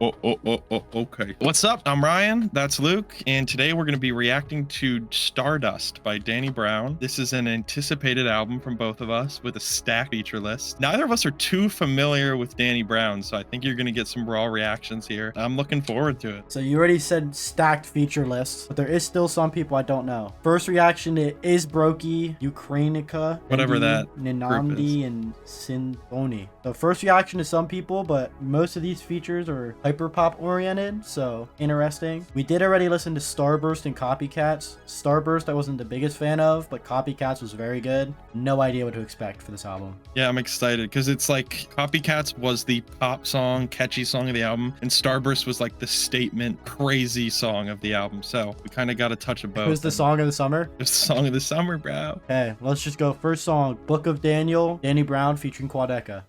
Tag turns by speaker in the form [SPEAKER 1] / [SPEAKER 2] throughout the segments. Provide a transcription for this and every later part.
[SPEAKER 1] Okay. What's up? I'm Ryan. That's Luke. And today we're going to be reacting to Stardust by Danny Brown. This is an anticipated album from both of us with a stacked feature list. Neither of us are too familiar with Danny Brown, so I think you're going to get some raw reactions here. I'm looking forward to it.
[SPEAKER 2] So you already said stacked feature list, but there is still some people I don't know. First reaction to issbrokie, ukrainka,
[SPEAKER 1] Whatever that
[SPEAKER 2] nnamdï, and cynthoni. So first reaction to some people, but most of these features are hyper pop oriented, so interesting. We did already listen to Starburst and Copycats. Starburst I wasn't the biggest fan of, but Copycats was very good. No idea what to expect for this album.
[SPEAKER 1] Yeah, I'm excited because it's like Copycats was the pop song, catchy song of the album, and Starburst was like the statement, crazy song of the album. So we kind of got a touch of both.
[SPEAKER 2] It was the song of the summer?
[SPEAKER 1] It's the song of the summer, bro.
[SPEAKER 2] Okay, let's just go. First song, Book of Daniel, Danny Brown featuring Quadeca.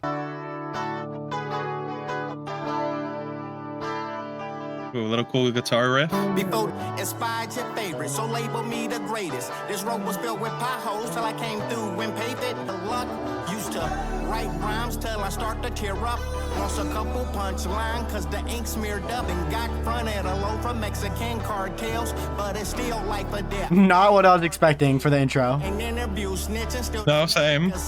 [SPEAKER 1] Ooh, a little cool guitar riff.
[SPEAKER 3] Before inspired your favorite, so label me the greatest. This road was filled with potholes till I came through and paved it. The luck used to write rhymes till I start to tear up. Lost a couple punchline cause the ink smeared up and got fronted alone from Mexican cartels, but it's still life or death.
[SPEAKER 2] Not what I was expecting for the intro.
[SPEAKER 3] And interviews snitching still.
[SPEAKER 1] No, same.
[SPEAKER 3] It's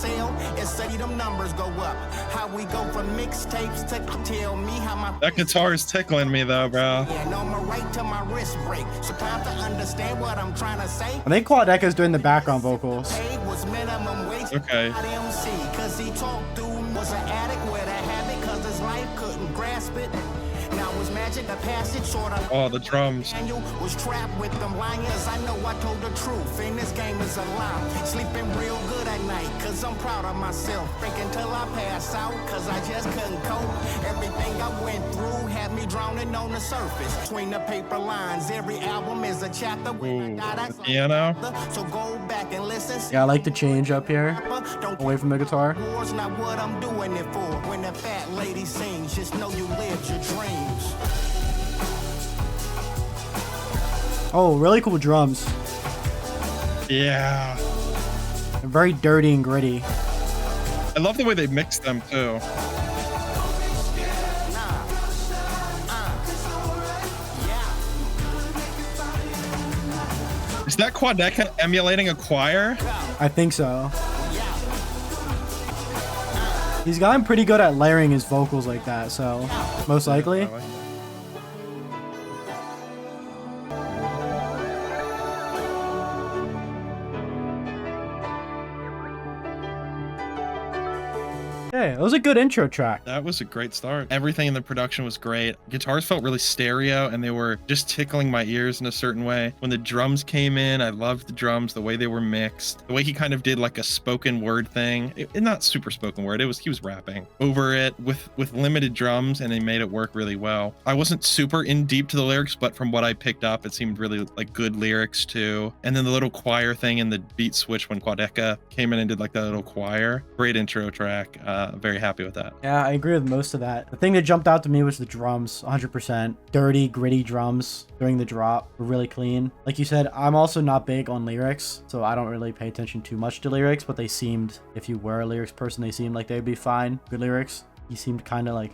[SPEAKER 3] say them numbers go up. How we go from mixtapes to tell me how my
[SPEAKER 1] That guitar is tickling me though, bro.
[SPEAKER 3] and on my right to my wrist break. So time to understand what I'm trying to say.
[SPEAKER 2] I think Quadeca's doing the background vocals.
[SPEAKER 3] Paid was minimum wage.
[SPEAKER 1] Okay.
[SPEAKER 3] Not MC, cause he talked through was an addict with a habit, cause his life couldn't grasp it. Now was magic a passage sort of.
[SPEAKER 1] Oh, the drums.
[SPEAKER 3] Daniel was trapped with them lions. I know I told the truth, and this game is a lie. Sleeping real good at night, cause I'm proud of myself. Drinking till I pass out, cause I just couldn't cope. Everything I went through had me drowning on the surface. Between the paper lines, every album is a chapter. When I got
[SPEAKER 1] the piano.
[SPEAKER 3] so go back and listen.
[SPEAKER 2] Yeah, I like the change up here,
[SPEAKER 3] Don't
[SPEAKER 2] away from the guitar.
[SPEAKER 3] war's not what I'm doing it for. When the fat lady sings, just know you lived your dreams.
[SPEAKER 2] Oh, really cool drums.
[SPEAKER 1] Yeah.
[SPEAKER 2] Very dirty and gritty.
[SPEAKER 1] I love the way they mix them too. Is that Quadeca emulating a choir?
[SPEAKER 2] I think so. He's gotten pretty good at layering his vocals like that, so most likely. Hey, it was a good intro track.
[SPEAKER 1] That was a great start. Everything in the production was great. Guitars felt really stereo and they were just tickling my ears in a certain way. When the drums came in, I loved the drums, the way they were mixed, the way he kind of did like a spoken word thing. Not super spoken word. He was rapping over it with limited drums and they made it work really well. I wasn't super in deep to the lyrics, but from what I picked up, it seemed really like good lyrics too. And then the little choir thing and the beat switch when Quadeca came in and did like that little choir. Great intro track. Very happy with that.
[SPEAKER 2] Yeah, I agree with most of that. The thing that jumped out to me was the drums, 100%. Dirty, gritty drums during the drop were really clean. Like you said, I'm also not big on lyrics, so I don't really pay attention too much to lyrics, but they seemed, if you were a lyrics person, they seemed like they'd be fine. Good lyrics. He seemed kind of like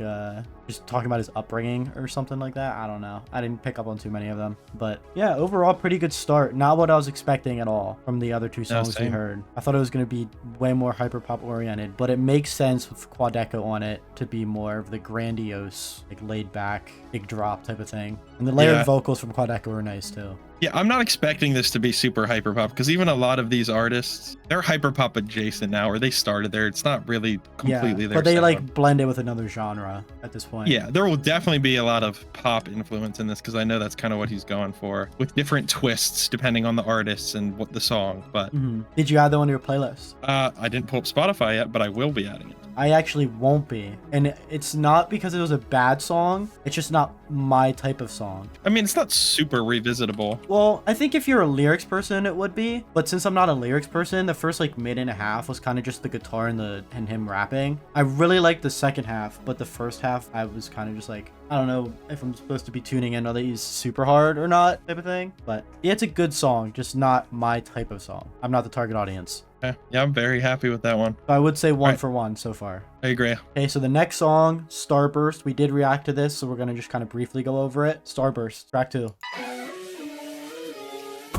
[SPEAKER 2] just talking about his upbringing or something like that. I don't know. I didn't pick up on too many of them. But yeah, overall, pretty good start. Not what I was expecting at all from the other two songs we heard. I thought it was going to be way more hyperpop oriented, but it makes sense with Quadeca on it to be more of the grandiose, like laid back, big drop type of thing. And the layered vocals from Quadeca were nice too.
[SPEAKER 1] Yeah, I'm not expecting this to be super hyperpop because even a lot of these artists, they're hyperpop adjacent now, or they started there. It's not really completely their
[SPEAKER 2] but they
[SPEAKER 1] sound.
[SPEAKER 2] like blend it with another genre at this point.
[SPEAKER 1] Yeah, there will definitely be a lot of pop influence in this because I know that's kind of what he's going for with different twists depending on the artists and what the song. But
[SPEAKER 2] Did you add that on your playlist?
[SPEAKER 1] I didn't pull up Spotify yet, but I will be adding it.
[SPEAKER 2] I actually won't be. And it's not because it was a bad song. It's just not my type of song.
[SPEAKER 1] I mean, it's not super revisitable.
[SPEAKER 2] Well, I think if you're a lyrics person, it would be. But since I'm not a lyrics person, the first like minute and a half was kind of just the guitar and him rapping. I really liked the second half, but the first half, I was kind of just like, I don't know if I'm supposed to be tuning in whether he's super hard or not type of thing. But yeah, it's a good song, just not my type of song. I'm not the target audience.
[SPEAKER 1] Okay. Yeah, I'm very happy with that one.
[SPEAKER 2] So I would say one
[SPEAKER 1] Right.
[SPEAKER 2] for one so far.
[SPEAKER 1] I agree.
[SPEAKER 2] Okay, so the next song, Starburst, we did react to this, so we're gonna just kind of briefly go over it. Starburst, track 2.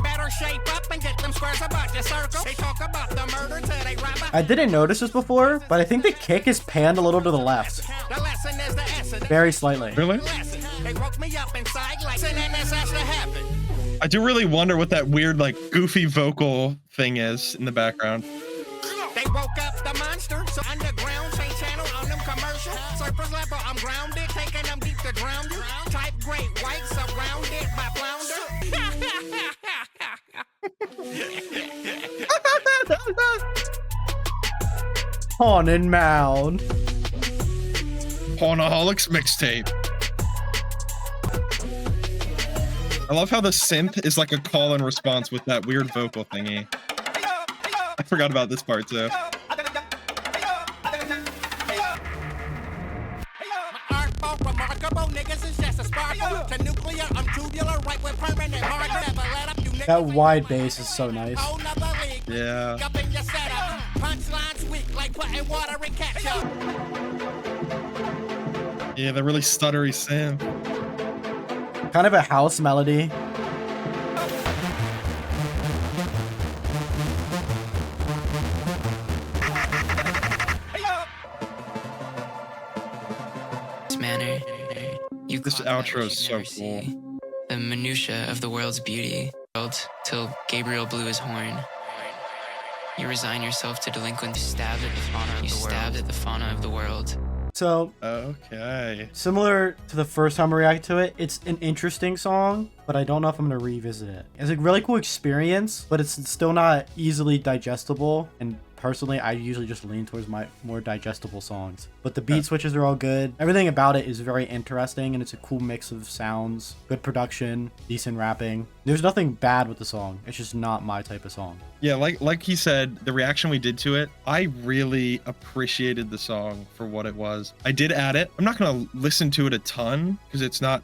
[SPEAKER 3] Better shape up and get them squares about your circle. They talk about the murder till they wrap up.
[SPEAKER 2] I didn't notice this before, but I think the kick is panned a little to the left.
[SPEAKER 3] The lesson is the essence.
[SPEAKER 2] Very slightly.
[SPEAKER 1] Really?
[SPEAKER 3] Lesson. They woke me up inside like sin and this has to happen.
[SPEAKER 1] I do really wonder what that weird, like, goofy vocal thing is in the background.
[SPEAKER 3] They woke up the monster, so underground, change channel on them commercial. Surface level, I'm grounded, taking them deep to drown you. Type great white, surrounded by flounder.
[SPEAKER 2] Haunted Mound.
[SPEAKER 1] Pornoholics mixtape. I love how the synth is like a call and response with that weird vocal thingy. I forgot about this part too.
[SPEAKER 2] That wide bass is so nice.
[SPEAKER 1] Yeah. Yeah, the really stuttery synth.
[SPEAKER 2] Kind of a house melody.
[SPEAKER 4] Manner, you
[SPEAKER 1] This
[SPEAKER 4] caught that
[SPEAKER 1] outro
[SPEAKER 4] which
[SPEAKER 1] is
[SPEAKER 4] you
[SPEAKER 1] so
[SPEAKER 4] never
[SPEAKER 1] cool.
[SPEAKER 4] see. The minutia of the world's beauty, till Gabriel blew his horn. You resign yourself to delinquent. You stabbed at the fauna of the world. You stabbed at the fauna of the world.
[SPEAKER 2] So,
[SPEAKER 1] Okay.
[SPEAKER 2] similar to the first time I reacted to it, it's an interesting song, but I don't know if I'm going to revisit it. It's a really cool experience, but it's still not easily digestible. And personally, I usually just lean towards my more digestible songs. But the beat switches are all good. Everything about it is very interesting, and it's a cool mix of sounds, good production, decent rapping. There's nothing bad with the song. It's just not my type of song.
[SPEAKER 1] Yeah, like he said, the reaction we did to it, I really appreciated the song for what it was. I did add it. I'm not gonna listen to it a ton because it's not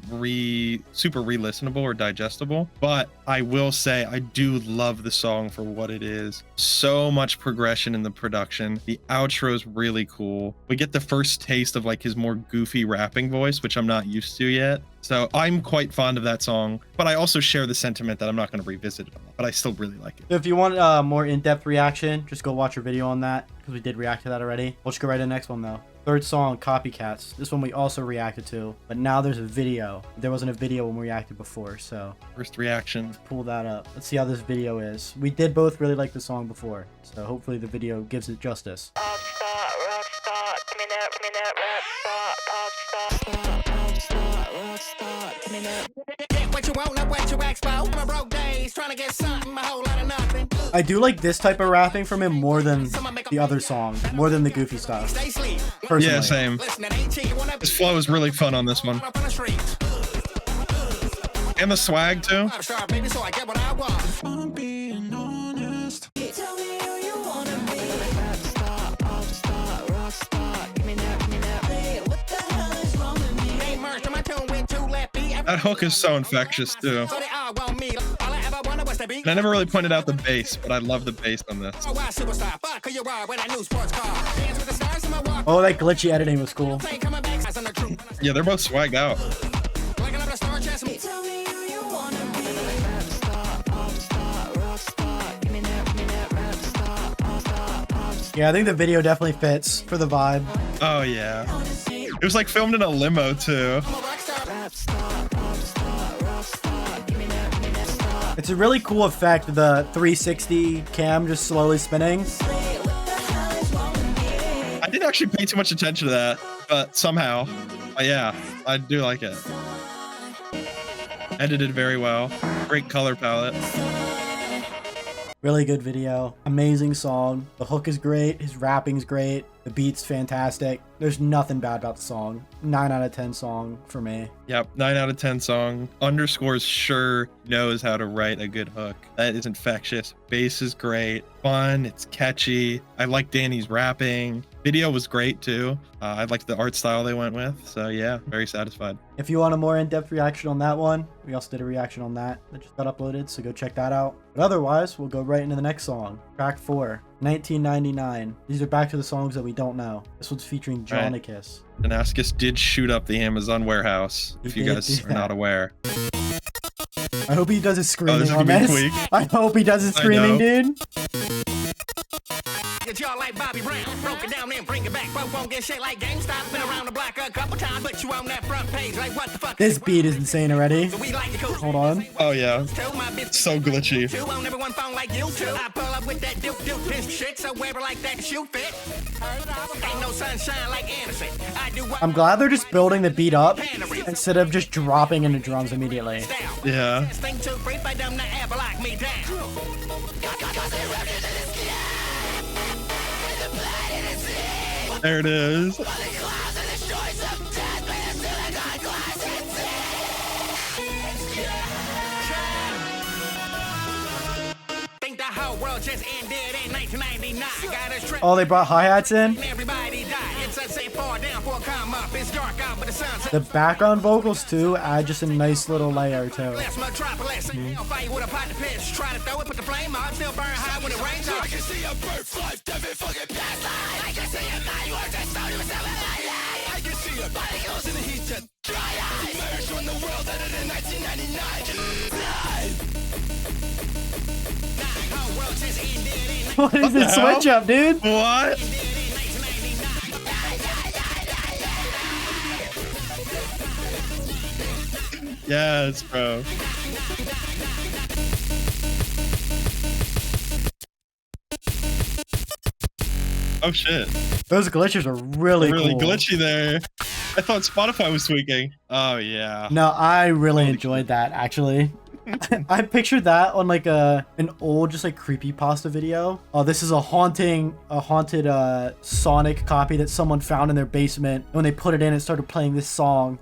[SPEAKER 1] super re-listenable or digestible, but I will say I do love the song for what it is. So much progression in the production. The outro is really cool. We get the first taste of like his more goofy rapping voice, which I'm not used to yet. So I'm quite fond of that song, but I also share the sentiment that I'm not going to revisit it, but I still really like it.
[SPEAKER 2] So if you want a more in-depth reaction, just go watch our video on that because we did react to that already. We'll just go right to the next one though. Third song, Copycats. This one we also reacted to, but now there's a video. There wasn't a video when we reacted before, so
[SPEAKER 1] First reaction.
[SPEAKER 2] pull that up. Let's see how this video is. We did both really like the song before, so hopefully the video gives it justice.
[SPEAKER 3] Get what you want, not what you ask for. I'm a broke days, trying to get something, a whole lot of nothing.
[SPEAKER 2] I do like this type of rapping from him more than the other song, more than the goofy stuff.
[SPEAKER 3] Stay sleep.
[SPEAKER 2] Personally.
[SPEAKER 1] Yeah, same.
[SPEAKER 3] Listen, it ain't cheap. Wanna
[SPEAKER 1] His flow is really fun on this one.
[SPEAKER 3] up on the streets.
[SPEAKER 1] And the swag too.
[SPEAKER 3] I'm sharp, baby, so I get what I want.
[SPEAKER 5] I'm being honest.
[SPEAKER 6] Tell me who you wanna be. Rap star, pop star, rock star. Give me that. Hey, what the hell is wrong with me?
[SPEAKER 3] They merged on my tune with two left beat.
[SPEAKER 1] That hook is so infectious too.
[SPEAKER 3] So they all want me. All I ever wanted was to be.
[SPEAKER 1] And I never really pointed out the bass, but I love the bass on this.
[SPEAKER 3] Oh, why superstar? Fuck who you are with a new sports car. Dance with the stars in my walk.
[SPEAKER 2] Oh, that glitchy editing was cool.
[SPEAKER 3] Play coming back. Eyes on the truth.
[SPEAKER 1] Yeah, they're both swagged out.
[SPEAKER 3] Looking up the star chest.
[SPEAKER 6] Tell me who you wanna be. Rap star, pop star, rock star. Give me that rap star, pop star, pop star.
[SPEAKER 2] Yeah, I think the video definitely fits for the vibe.
[SPEAKER 1] Oh yeah. It was like filmed in a limo too.
[SPEAKER 3] I'm a rock star.
[SPEAKER 6] Rap star, pop star, rock star. Give me that star.
[SPEAKER 2] It's a really cool effect, the 360 cam just slowly spinning.
[SPEAKER 6] Hey, what the hell is wrong with me?
[SPEAKER 1] I didn't actually pay too much attention to that, but somehow, yeah, I do like it. Edited very well. Great color palette.
[SPEAKER 2] Really good video. Amazing song. The hook is great. His rapping's great. The beat's fantastic. There's nothing bad about the song. 9 out of 10 song for me.
[SPEAKER 1] Yep, 9 out of 10 song. Underscores sure knows how to write a good hook. That is infectious. Bass is great. Fun. It's catchy. I like Danny's rapping. Video was great too. I liked the art style they went with. So yeah, very satisfied.
[SPEAKER 2] If you want a more in-depth reaction on that one, we also did a reaction on that just got uploaded, so go check that out. But otherwise, we'll go right into the next song. Track 4. 1999. These are back to the songs that we don't know. This one's featuring
[SPEAKER 1] Right.
[SPEAKER 2] Johnnascus.
[SPEAKER 1] Johnnascus did shoot up the Amazon warehouse, if
[SPEAKER 2] He
[SPEAKER 1] you
[SPEAKER 2] did
[SPEAKER 1] guys
[SPEAKER 2] do
[SPEAKER 1] are not
[SPEAKER 2] that.
[SPEAKER 1] aware.
[SPEAKER 2] I hope he does his screaming
[SPEAKER 1] this is
[SPEAKER 2] on
[SPEAKER 1] gonna be
[SPEAKER 2] this.
[SPEAKER 1] quick.
[SPEAKER 2] I hope he does his
[SPEAKER 1] I
[SPEAKER 2] screaming,
[SPEAKER 1] know.
[SPEAKER 2] dude.
[SPEAKER 3] Get y'all like Bobby Brown, broke it down and bring it back. But won't get shit like GameStop. Been around the block a couple times, but you on that front page. Like what the fuck?
[SPEAKER 2] This beat is insane already.
[SPEAKER 3] So we like to coach.
[SPEAKER 2] Hold on.
[SPEAKER 1] Oh yeah,
[SPEAKER 3] Tell my bitch
[SPEAKER 1] so glitchy.
[SPEAKER 3] two on everyone phone like you two. I pull up with that duke piss shit, so wear it like that to shoot fit. Ain't no sunshine like Anderson. I do what
[SPEAKER 2] I'm glad they're just building the beat up instead of just dropping into drums immediately.
[SPEAKER 3] style.
[SPEAKER 1] Yeah.
[SPEAKER 3] This thing too free for them to ever lock me down.
[SPEAKER 1] There it is.
[SPEAKER 3] Think the whole world just ended in 1999. Got us tripped.
[SPEAKER 2] Oh, they brought hi-hats in?
[SPEAKER 3] Everybody died. It's a say far down for a come up. It's dark out, but the sun's
[SPEAKER 2] The background vocals too add just a nice little layer too.
[SPEAKER 3] less metropolis. I'll fight with a pot to piss. Try to throw it, put the flame on. Still burn high when it rains on. I can see a birth life, every fucking past life. I can see a man work that started with seven life. I can see a body goes in the heat to dry eyes. Emerged from the world that in 1999.
[SPEAKER 2] What is this
[SPEAKER 1] hell?
[SPEAKER 2] switch up, dude?
[SPEAKER 1] What? Yes, bro. Oh shit.
[SPEAKER 2] Those glitches are really,
[SPEAKER 1] Really
[SPEAKER 2] cool.
[SPEAKER 1] glitchy there. I thought Spotify was tweaking. Oh yeah.
[SPEAKER 2] No, I really enjoyed that actually. I pictured that on like an old just like creepypasta video. Oh, this is a haunted Sonic copy that someone found in their basement. And when they put it in, it started playing this song.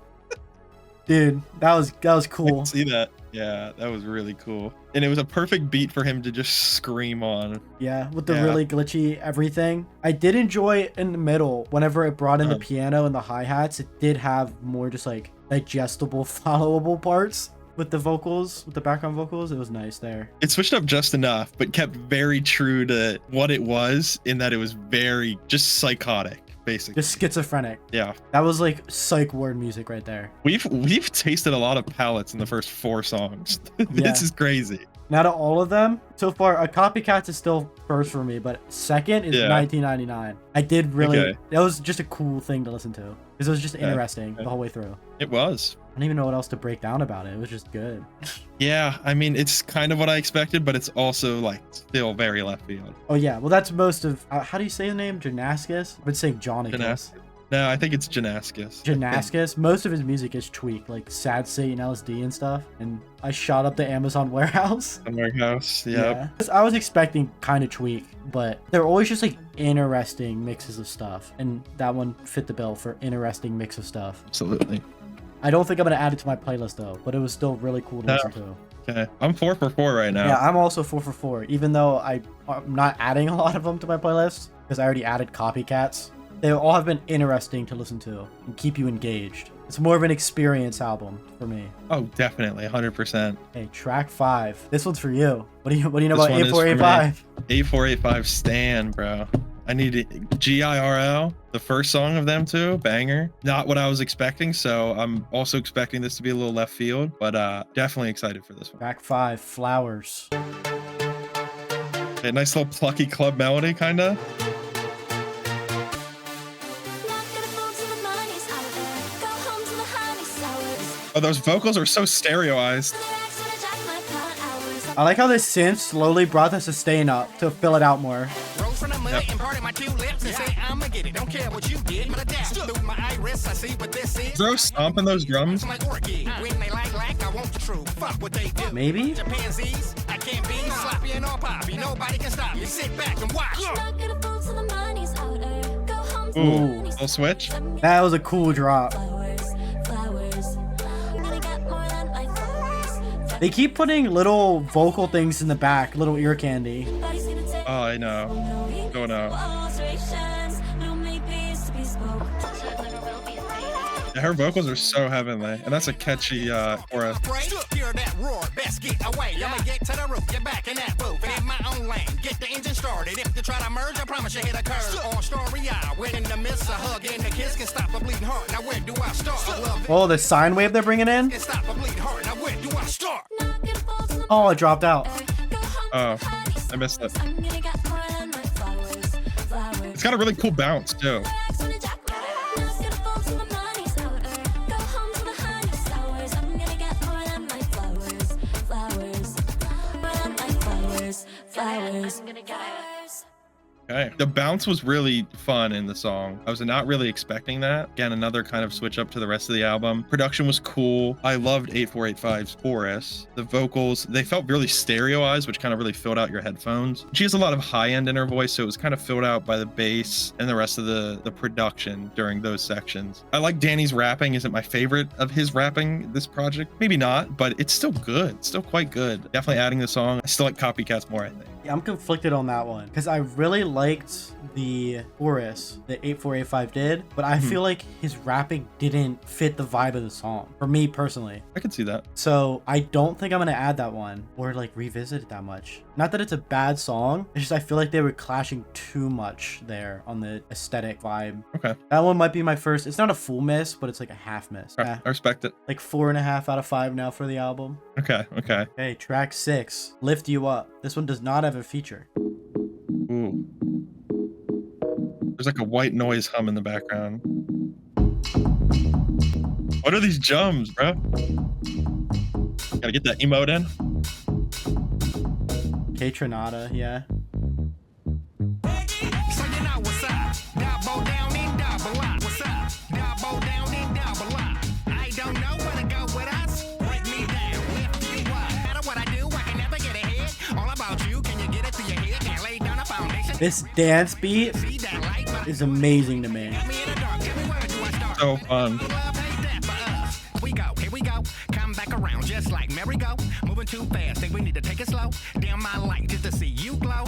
[SPEAKER 2] Dude, that was
[SPEAKER 1] I
[SPEAKER 2] cool.
[SPEAKER 1] can see that. Yeah, that was really cool. And it was a perfect beat for him to just scream on.
[SPEAKER 2] Yeah, with the
[SPEAKER 1] Yeah.
[SPEAKER 2] really glitchy everything. I did enjoy in the middle, whenever it brought in the piano and the hi-hats, it did have more just like digestible, followable parts with the vocals, with the background vocals. It was nice there.
[SPEAKER 1] It switched up just enough, but kept very true to what it was in that it was very just psychotic, basically.
[SPEAKER 2] Just schizophrenic.
[SPEAKER 1] Yeah.
[SPEAKER 2] That was like psych ward music right there.
[SPEAKER 1] We've tasted a lot of palettes in the first 4 songs.
[SPEAKER 2] Yeah.
[SPEAKER 1] This is crazy.
[SPEAKER 2] Now to all of them, so far, a Copycats is still first for me, but second is
[SPEAKER 1] Yeah.
[SPEAKER 2] 1999. I did really,
[SPEAKER 1] Okay.
[SPEAKER 2] that was just a cool thing to listen to. Because it was just
[SPEAKER 1] Yeah.
[SPEAKER 2] interesting the whole way through.
[SPEAKER 1] It was.
[SPEAKER 2] I don't even know what else to break down about it. It was just good.
[SPEAKER 1] Yeah, I mean, it's kind of what I expected, but it's also like still very left field.
[SPEAKER 2] Oh yeah, well that's most of, how do you say the name? Johnnascus? I would say Johnnascus.
[SPEAKER 1] Johnnascus. No, I think it's Johnnascus.
[SPEAKER 2] Johnnascus. Most of his music is tweaked, like Sad Satan LSD and stuff. And I shot up the Amazon warehouse.
[SPEAKER 1] The warehouse. Yep.
[SPEAKER 2] Yeah. I was expecting kind of tweak, but they're always just like interesting mixes of stuff. And that one fit the bill for interesting mix of stuff.
[SPEAKER 1] Absolutely.
[SPEAKER 2] I don't think I'm going to add it to my playlist though, but it was still really cool to
[SPEAKER 1] No.
[SPEAKER 2] listen to.
[SPEAKER 1] Okay. I'm 4 for 4 right now.
[SPEAKER 2] Yeah, I'm also 4 for 4, even though I'm not adding a lot of them to my playlist because I already added Copycats. They all have been interesting to listen to and keep you engaged. It's more of an experience album for me.
[SPEAKER 1] Oh, definitely. 100%.
[SPEAKER 2] Hey, track 5. This one's for you. What do you know
[SPEAKER 1] This
[SPEAKER 2] about
[SPEAKER 1] one is for me.
[SPEAKER 2] 8485?
[SPEAKER 1] 8485 Stan, bro. I need it. GIRL, the first song of them too, banger. Not what I was expecting, so I'm also expecting this to be a little left field, but definitely excited for this one.
[SPEAKER 2] Track 5, Flowers.
[SPEAKER 1] A nice little plucky club melody, kind of. Oh, those vocals are so stereoized.
[SPEAKER 2] I like how this synth slowly brought the sustain up to fill it out more.
[SPEAKER 3] Rose from the mud and parted my 2 lips and say I'ma get it. Don't care what you did, but adapt. Through my iris, I see what this is.
[SPEAKER 1] Throw stomping those drums.
[SPEAKER 3] I'm like orchid. When they like, I want the truth. Fuck what they do.
[SPEAKER 2] Maybe?
[SPEAKER 3] Chimpanzees, I can't be sloppy and all poppy. Nobody can stop me. Sit back and watch.
[SPEAKER 1] Ooh, little switch.
[SPEAKER 2] That was a cool drop. They keep putting little vocal things in the back, little ear candy.
[SPEAKER 1] Oh, I know. Don't know. Her vocals are so heavenly, and that's a catchy chorus.
[SPEAKER 3] Hear that roar, best get away. I'ma get to the roof, get back in that booth, and in my own lane, get the engine started. If you try to merge, I promise you hit a curve. On story eye, when in the midst, a hug and a kiss can stop a bleeding heart. Now where do I start?
[SPEAKER 2] Oh, the sine wave they're bringing in?
[SPEAKER 3] Can stop a bleeding heart. Now where do I start?
[SPEAKER 2] Oh, it dropped out.
[SPEAKER 1] Oh, I missed it. It's got a really cool bounce too. Okay. The bounce was really fun in the song. I was not really expecting that. Again, another kind of switch up to the rest of the album. Production was cool. I loved 8485's chorus. The vocals, they felt really stereoized, which kind of really filled out your headphones. She has a lot of high end in her voice, so it was kind of filled out by the bass and the rest of the production during those sections. I like Danny's rapping. Isn't my favorite of his rapping this project? Maybe not, but it's still good. It's still quite good. Definitely adding the song. I still like Copycats more, I think.
[SPEAKER 2] Yeah, I'm conflicted on that one because I really liked the chorus that 8485 did, but I feel like his rapping didn't fit the vibe of the song for me personally.
[SPEAKER 1] I could see that.
[SPEAKER 2] So I don't think I'm gonna add that one or like revisit it that much. Not that it's a bad song, it's just I feel like they were clashing too much there on the aesthetic vibe.
[SPEAKER 1] Okay.
[SPEAKER 2] That one might be my first. It's not a full miss, but it's like a half miss.
[SPEAKER 1] All right, I respect it.
[SPEAKER 2] Like 4.5 out of 5 now for the album.
[SPEAKER 1] Okay.
[SPEAKER 2] Okay, track 6, Lift You Up. This one does not have a feature.
[SPEAKER 1] Ooh. There's like a white noise hum in the background. What are these jumps, bro? Gotta get that emote in.
[SPEAKER 2] K Tronada, yeah.
[SPEAKER 3] So you know what's up. Double down and double up. What's up? Double down and double up. I don't know where to go with us. Break me down, lift you up. No matter what I do, I can never get ahead. All about you, can you get it through your head? Can't lay down a foundation.
[SPEAKER 2] This dance beat
[SPEAKER 3] See that light, but
[SPEAKER 2] is amazing to me.
[SPEAKER 3] me in the dark. Tell me where do I start?
[SPEAKER 1] So fun.
[SPEAKER 3] Love ain't that for us. Here we go. Come back around just like merry-go. Moving too fast, think we need to take it slow. Dim my light just to see you glow.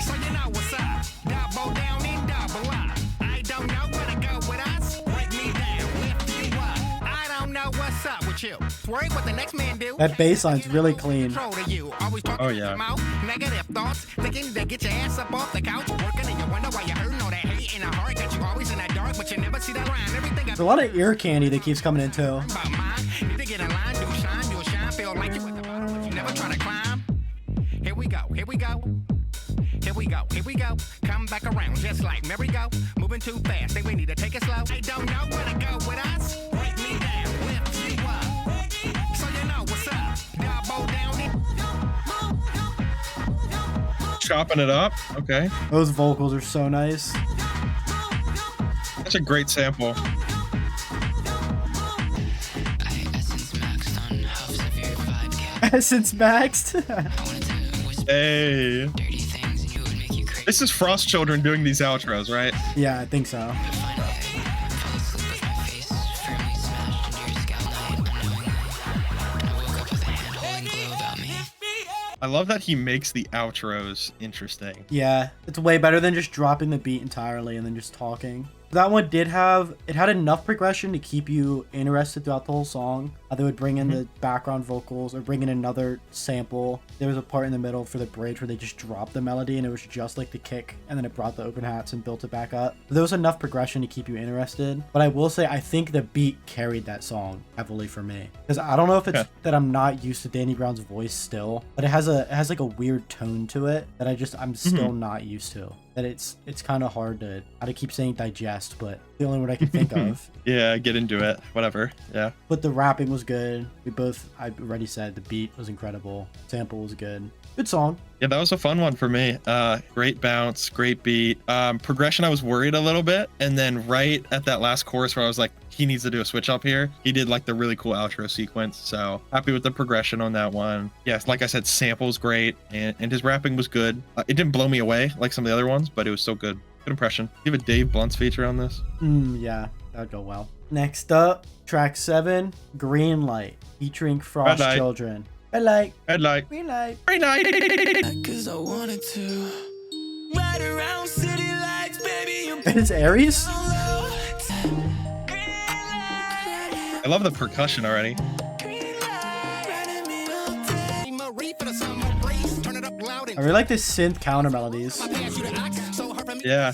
[SPEAKER 3] So you know what's up. Double down and double up. I don't know where to go with us. Break me down, lift you up. I don't know what's up with you. Worry what the next man do.
[SPEAKER 2] That bass line's really clean.
[SPEAKER 3] Control to you. Always talking
[SPEAKER 1] Oh,
[SPEAKER 3] with
[SPEAKER 1] yeah.
[SPEAKER 3] your mouth. Negative thoughts. Thinking to get your ass up off the couch. Working and you wonder why you're hurting all that hate in a heart. Got you always in that dark, but you never see that line. Everything
[SPEAKER 2] There's a lot of ear candy that keeps coming in too.
[SPEAKER 3] about mine. Need to get in line, you'll shine, feel like you at the bottom, but you never try to climb. Here we go. Come back around just like merry-go. Moving too fast, think we need to take it slow. I don't know where to go with us. Break me down, lift you up. So you know what's up. Double down and
[SPEAKER 1] Chopping it up. Okay.
[SPEAKER 2] Those vocals are so nice.
[SPEAKER 1] That's a great sample.
[SPEAKER 4] I essence maxed on huffs of your vibe cap.
[SPEAKER 2] Essence maxed.
[SPEAKER 4] I wanted to whisper
[SPEAKER 1] Hey.
[SPEAKER 4] dirty things and you would make you crazy.
[SPEAKER 1] This is Frost Children doing these outros, right?
[SPEAKER 2] Yeah, I think so.
[SPEAKER 4] But finally, I fell asleep with my face firmly smashed into your scalp night unknowingly. I woke up with a hand holding glow about me.
[SPEAKER 1] I love that he makes the outros interesting.
[SPEAKER 2] Yeah, it's way better than just dropping the beat entirely and then just talking. That one had enough progression to keep you interested throughout the whole song. They would bring in the background vocals or bring in another sample. There was a part in the middle for the bridge where they just dropped the melody and it was just like the kick, and then it brought the open hats and built it back up. There was enough progression to keep you interested. But I will say, I think the beat carried that song heavily for me. Because I don't know if it's that I'm not used to Danny Brown's voice still, but it has like a weird tone to it that I'm still not used to. That it's kind of hard to, I keep saying digest, but the only word I can think of.
[SPEAKER 1] Yeah, get into it. Whatever. Yeah.
[SPEAKER 2] But the rapping was good. I already said the beat was incredible. Sample was good. Good song.
[SPEAKER 1] Yeah, that was a fun one for me. Great bounce, great beat. Progression, I was worried a little bit. And then right at that last chorus where I was like, he needs to do a switch up here, he did like the really cool outro sequence. So happy with the progression on that one. Yes, like I said, sample's great. And his rapping was good. It didn't blow me away like some of the other ones, but it was still good. Good impression. Do you have a Dave Blunt's feature on this?
[SPEAKER 2] Yeah, that'd go well. Next up, track 7, Green Light, featuring Frost
[SPEAKER 1] Red light.
[SPEAKER 2] Children. Red light.
[SPEAKER 1] Headlight.
[SPEAKER 2] Green light.
[SPEAKER 1] Green light.
[SPEAKER 6] Cause I wanted to ride around city lights, baby. I'm
[SPEAKER 2] It's Aries?
[SPEAKER 6] low.
[SPEAKER 1] I love the percussion already.
[SPEAKER 2] I really like the synth counter melodies.
[SPEAKER 1] Yeah.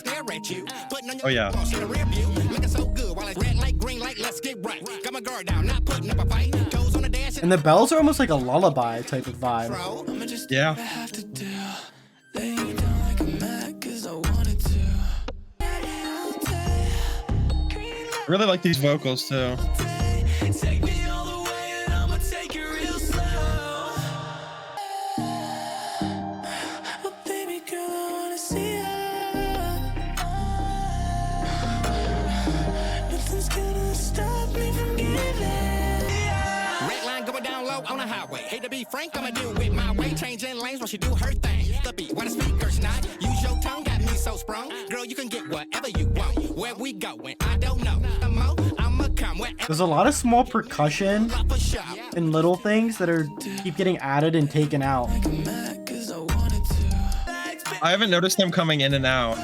[SPEAKER 1] Oh yeah.
[SPEAKER 2] And the bells are almost like a lullaby type of vibe.
[SPEAKER 1] Yeah. I really like these vocals too.
[SPEAKER 3] On the highway, hate to be frank, I'ma do it my way. Changing lanes while she do her thing. The beat, why the speakers not? Use your tongue, got me so sprung. Girl, you can get whatever you want. Where we going? I don't know. I'ma come wherever.
[SPEAKER 2] There's a lot of small percussion and little things that are keep getting added and taken out.
[SPEAKER 1] I haven't noticed them coming in and out,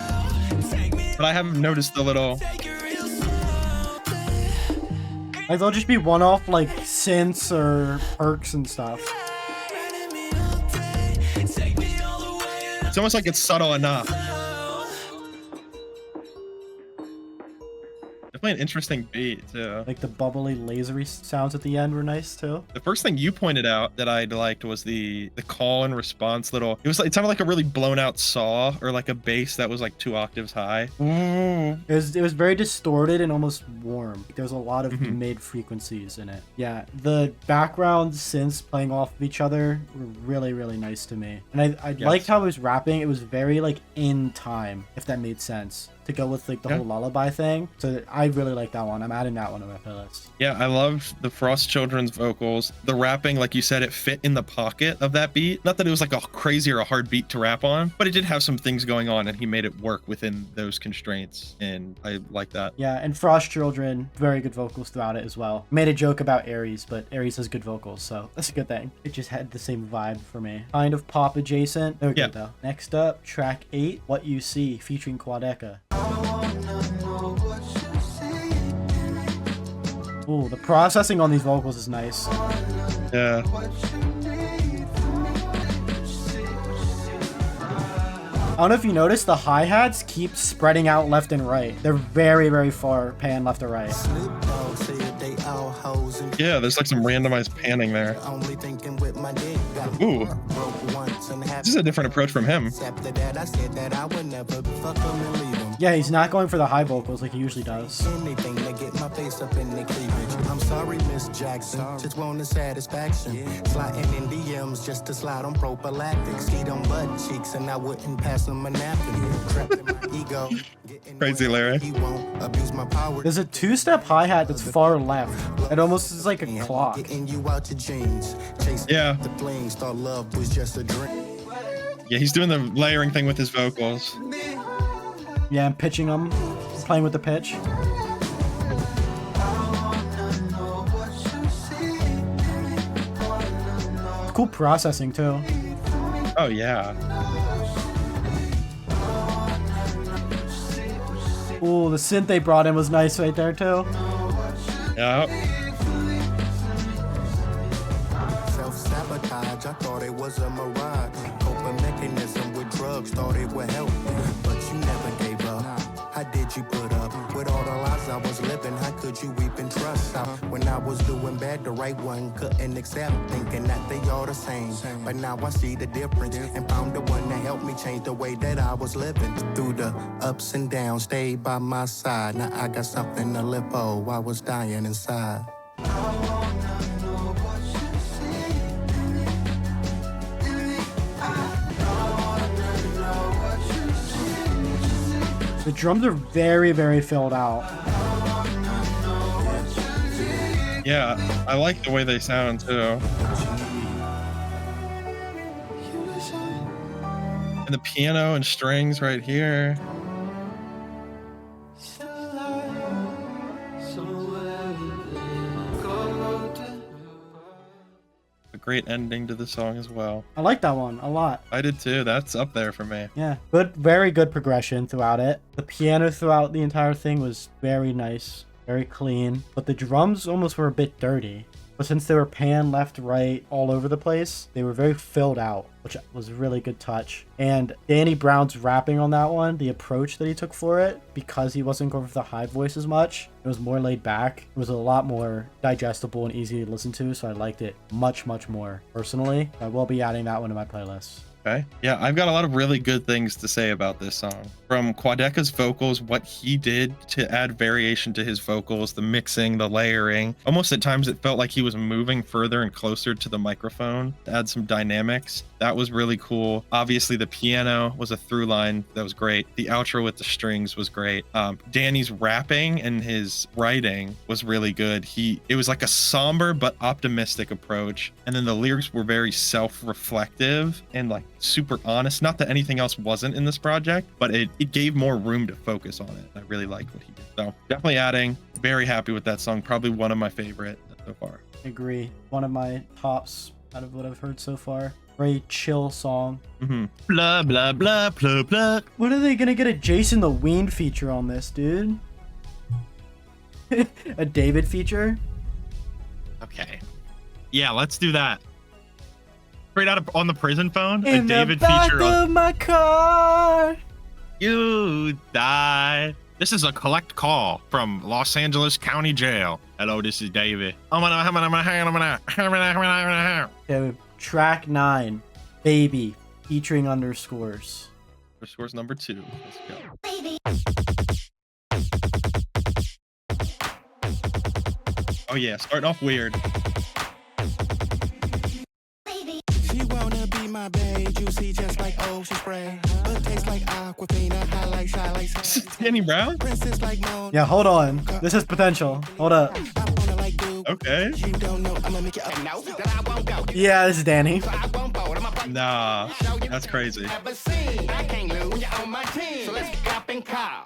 [SPEAKER 1] but I have noticed the little.
[SPEAKER 2] Like they'll just be one-off like synths or perks and stuff.
[SPEAKER 1] It's almost like it's subtle enough. Definitely an interesting beat too.
[SPEAKER 2] Like the bubbly, lasery sounds at the end were nice too.
[SPEAKER 1] The first thing you pointed out that I liked was the call and response little. It sounded like a really blown out saw or like a bass that was like 2 octaves high.
[SPEAKER 2] It was very distorted and almost warm. There's a lot of mid frequencies in it. Yeah, the background synths playing off of each other were really, really nice to me. And I liked how it was rapping. It was very like in time, if that made sense, to go with like the whole lullaby thing. So I really like that one. I'm adding that one to my playlist.
[SPEAKER 1] Yeah, I loved the Frost Children's vocals. The rapping, like you said, it fit in the pocket of that beat. Not that it was like a crazy or a hard beat to rap on, but it did have some things going on and he made it work within those constraints. And I like that.
[SPEAKER 2] Yeah, and Frost Children, very good vocals throughout it as well. Made a joke about Aries, but Aries has good vocals, so that's a good thing. It just had the same vibe for me. Kind of pop adjacent. They're good though. Next up, track 8, What You See, featuring Quadeca. Ooh, the processing on these vocals is nice.
[SPEAKER 1] Yeah.
[SPEAKER 2] I don't know if you noticed, the hi-hats keep spreading out left and right. They're very, very far pan left to right.
[SPEAKER 1] Yeah, there's like some randomized panning there. Ooh. This is a different approach from him.
[SPEAKER 2] Yeah, he's not going for the high vocals like he usually does.
[SPEAKER 3] I'm sorry, Miss Jackson. Just want the satisfaction. Sliding in DMs just to slide on prophylactics. Eat on butt cheeks and I wouldn't pass him a napkin. Trapped in my ego.
[SPEAKER 1] Crazy lyric.
[SPEAKER 3] He won't abuse my power.
[SPEAKER 2] There's a 2-step hi-hat that's far left. It almost is like a clock.
[SPEAKER 3] Getting you out your jeans.
[SPEAKER 1] Yeah.
[SPEAKER 3] The flings, thought love was just a dream.
[SPEAKER 1] Yeah, he's doing the layering thing with his vocals.
[SPEAKER 2] Yeah, I'm pitching them, playing with the pitch. Cool processing too.
[SPEAKER 1] Oh yeah.
[SPEAKER 2] Ooh, the synth they brought in was nice right there too.
[SPEAKER 1] Yep.
[SPEAKER 3] Self-sabotage, I thought it was a mirage. Coping mechanism with drugs, thought it would help. But you never gave up. How did you put up with all the lies I was living? How could you even trust? When I was doing bad, the right one couldn't accept, thinking that they all the same. But now I see the difference and found the one that helped me change the way that I was living. Through the ups and downs, stayed by my side. Now I got something to live for. I was dying inside.
[SPEAKER 2] The drums are very, very filled out.
[SPEAKER 1] Yeah, I like the way they sound too. And the piano and strings right here. A great ending to the song as well.
[SPEAKER 2] I like that one a lot.
[SPEAKER 1] I did too. That's up there for me.
[SPEAKER 2] Yeah, good, very good progression throughout it. The piano throughout the entire thing was very nice. very clean, but the drums almost were a bit dirty. But since they were pan, left, right, all over the place, they were very filled out, which was a really good touch. And Danny Brown's rapping on that one, the approach that he took for it, because he wasn't going for the high voice as much, it was more laid back. It was a lot more digestible and easy to listen to, so I liked it much, much more personally. I will be adding that one to my playlist.
[SPEAKER 1] Okay. Yeah, I've got a lot of really good things to say about this song. From Quadeca's vocals, what he did to add variation to his vocals, the mixing, the layering. Almost at times it felt like he was moving further and closer to the microphone to add some dynamics. That was really cool. Obviously, the piano was a through line. That was great. The outro with the strings was great. Danny's rapping and his writing was really good. It was like a somber but optimistic approach. And then the lyrics were very self-reflective and like super honest. Not that anything else wasn't in this project, but it gave more room to focus on it. I really liked what he did. So definitely adding. Very happy with that song. Probably one of my favorite so far.
[SPEAKER 2] I agree. One of my tops out of what I've heard so far. Very chill song.
[SPEAKER 1] Blah, blah, blah, blah, blah.
[SPEAKER 2] When are they gonna get a Jason the Ween feature on this, dude? A David feature?
[SPEAKER 1] Okay. Yeah, let's do that. Straight out on the prison phone,
[SPEAKER 2] In
[SPEAKER 1] a David
[SPEAKER 2] the back
[SPEAKER 1] feature
[SPEAKER 2] of
[SPEAKER 1] on
[SPEAKER 2] my car.
[SPEAKER 1] You Die. This is a collect call from Los Angeles County Jail. Hello, this is David.
[SPEAKER 2] Okay, track 9, Baby, featuring Underscores.
[SPEAKER 1] Underscores number 2. Let's go. Oh yeah, starting off weird.
[SPEAKER 3] She wanna be my babe, juicy just like ocean spray, but tastes like Aquafina, highlight, shy like
[SPEAKER 1] Danny Brown?
[SPEAKER 3] princess like Moan.
[SPEAKER 2] Yeah, hold on. This has potential. Hold up.
[SPEAKER 3] I wanna like you.
[SPEAKER 1] Okay.
[SPEAKER 3] You don't know, I'ma make you up. No, that I won't go.
[SPEAKER 2] Yeah, this is Danny.
[SPEAKER 3] I won't board. I'ma
[SPEAKER 1] Nah, that's crazy.
[SPEAKER 3] never seen. I can't lose when you're on my team. So let's get up and call.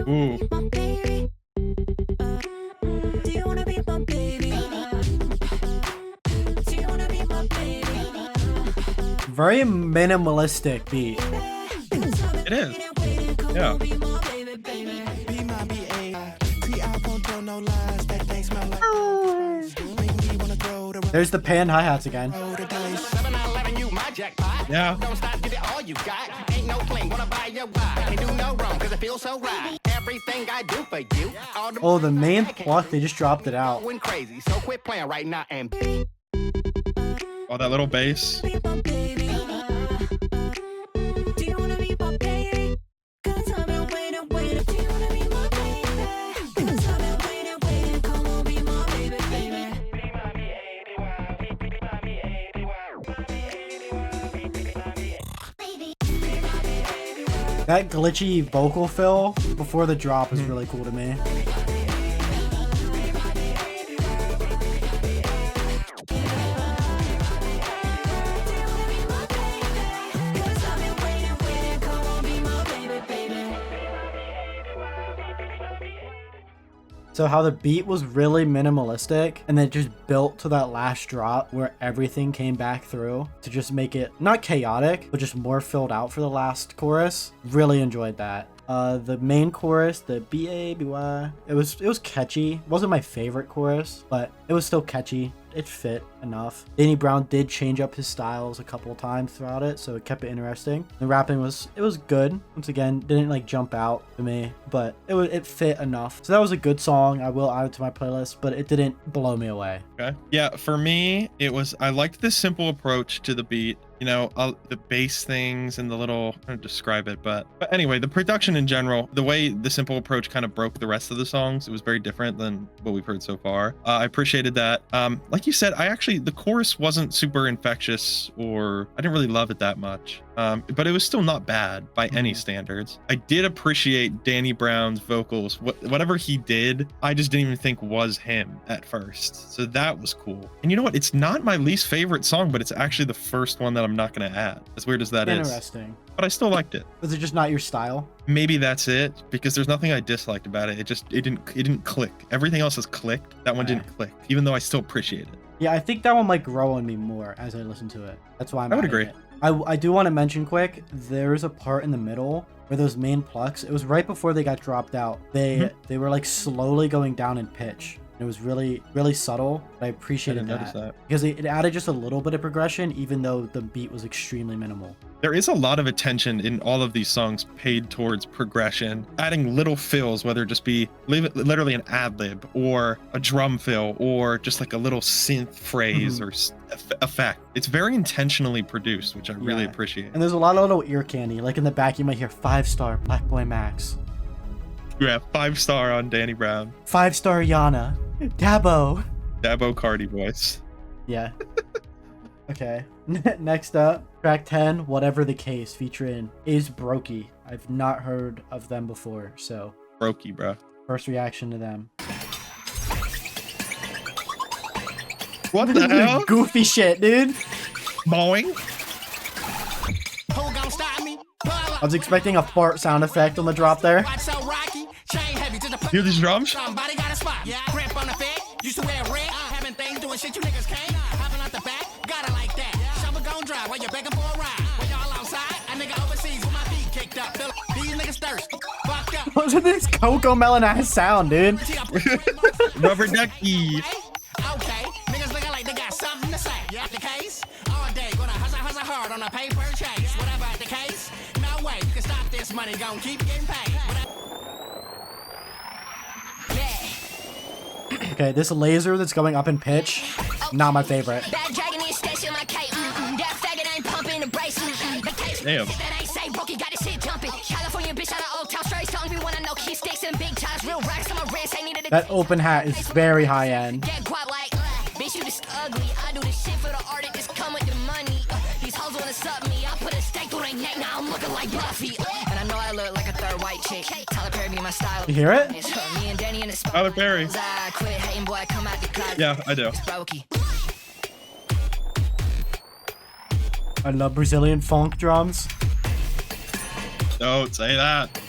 [SPEAKER 1] Ooh.
[SPEAKER 6] Do you wanna be my baby? Do you wanna be my baby?
[SPEAKER 2] Very minimalistic beat.
[SPEAKER 1] It is. Yeah.
[SPEAKER 3] Be my BA. See, I won't tell no lies. That thing smell like make me wanna throw the
[SPEAKER 2] There's the pan hi-hats again.
[SPEAKER 3] roll the dice. 7-11, you my jackpot.
[SPEAKER 1] Yeah.
[SPEAKER 3] Don't stop, give it all you got. Ain't no fling, wanna buy your ride. Can't do no wrong, cause it feels so right. Everything I do for you. All the
[SPEAKER 2] Oh, the main pluck, they just dropped it out.
[SPEAKER 3] went crazy, so quit playing right now and
[SPEAKER 1] Oh, that little bass.
[SPEAKER 6] Be my baby. Do you wanna be my baby? 'Cause I've been waiting. Do you wanna be my baby? 'Cause I've been waiting. Come on, be my baby, baby.
[SPEAKER 2] That glitchy vocal fill before the drop is really cool to me. So how the beat was really minimalistic and then just built to that last drop where everything came back through to just make it not chaotic, but just more filled out for the last chorus. Really enjoyed that. The main chorus, the B-A-B-Y, it was catchy. It wasn't my favorite chorus, but it was still catchy. It fit enough. Danny Brown did change up his styles a couple of times throughout it, so it kept it interesting. The rapping was good. Once again, didn't like jump out to me, but it fit enough. So that was a good song. I will add it to my playlist, but it didn't blow me away.
[SPEAKER 1] Okay. Yeah, for me, I liked the simple approach to the beat. You know, the bass things and the little, I don't describe it, but anyway, the production in general, the way the simple approach kind of broke the rest of the songs, it was very different than what we've heard so far. I appreciated that. Like you said, the chorus wasn't super infectious, or I didn't really love it that much. But it was still not bad by any standards. I did appreciate Danny Brown's vocals. Whatever he did, I just didn't even think was him at first. So that was cool. And you know what? It's not my least favorite song, but it's actually the first one that I'm not going to add. As weird as that is.
[SPEAKER 2] Interesting.
[SPEAKER 1] But I still liked it.
[SPEAKER 2] Was it just not your style?
[SPEAKER 1] Maybe that's it, because there's nothing I disliked about it. It didn't click. Everything else has clicked. That one didn't click, even though I still appreciate it.
[SPEAKER 2] Yeah, I think that one might grow on me more as I listen to it. That's why
[SPEAKER 1] I would agree.
[SPEAKER 2] It. I do want to mention quick, there's a part in the middle where those main plucks, it was right before they got dropped out. They were like slowly going down in pitch. It was really, really subtle, but I appreciated that. Because it added just a little bit of progression, even though the beat was extremely minimal.
[SPEAKER 1] There is a lot of attention in all of these songs paid towards progression, adding little fills, whether it just be literally an ad lib or a drum fill or just like a little synth phrase or effect. It's very intentionally produced, which I really appreciate.
[SPEAKER 2] And there's a lot of little ear candy. Like in the back, you might hear 5-star Black Boy Max.
[SPEAKER 1] Yeah, 5-star on Danny Brown.
[SPEAKER 2] 5-star Yana. Dabo
[SPEAKER 1] Cardi voice.
[SPEAKER 2] Yeah. Okay. Next up, track 10, Whatever the Case, featuring issbrokie. I've not heard of them before, so.
[SPEAKER 1] Brokey, bro.
[SPEAKER 2] First reaction to them.
[SPEAKER 1] What the hell?
[SPEAKER 2] Goofy shit, dude.
[SPEAKER 1] Mowing?
[SPEAKER 3] Who gon' stop me?
[SPEAKER 2] I was expecting a fart sound effect on the drop there.
[SPEAKER 3] Watch so rocky, chain heavy to the
[SPEAKER 1] Hear these drums?
[SPEAKER 3] Somebody got a spot. Yeah, grip on the fed. Used to wear red. Having things doing shit you niggas can't. Hopping out the back, got it like that. Shovel gon' drive while you're begging for a ride. When y'all outside, a nigga overseas with my feet kicked up. These niggas thirsty. Fucked up.
[SPEAKER 2] What's with this Coco Melon ass sound, dude?
[SPEAKER 1] Rubber ducky.
[SPEAKER 3] Okay, niggas looking like they got something to say. Yeah, the case. All day, gonna hustle hard on a paper chase. Whatever the case, no way you can stop this money. Gon' keep getting paid.
[SPEAKER 2] Okay, this laser that's going up in pitch, not my favorite.
[SPEAKER 6] Bad dragon is station my K. That faggot ain't pumping the brace. The case
[SPEAKER 1] Damn.
[SPEAKER 6] that ain't say Brookie got his shit jumping. California bitch out of Old Town straight. Telling me when I know key sticks and big ties. Real racks on my wrist. Ain't needed a
[SPEAKER 2] That open hat is very high end.
[SPEAKER 6] get guap like bitch, you just ugly. I do this shit for the art, it just come with the money. These hoes wanna suck me. I put a stake through their neck, now I'm looking like Buffy. And I know I look like a third white chick. Tyler Perry be my style.
[SPEAKER 2] You hear it?
[SPEAKER 6] It's me and Danny in the spot.
[SPEAKER 1] Tyler Perry.
[SPEAKER 6] I quit hating, boy, come out the closet.
[SPEAKER 1] Yeah, I do.
[SPEAKER 6] It's brokey.
[SPEAKER 2] I love Brazilian funk drums.
[SPEAKER 1] Don't say that.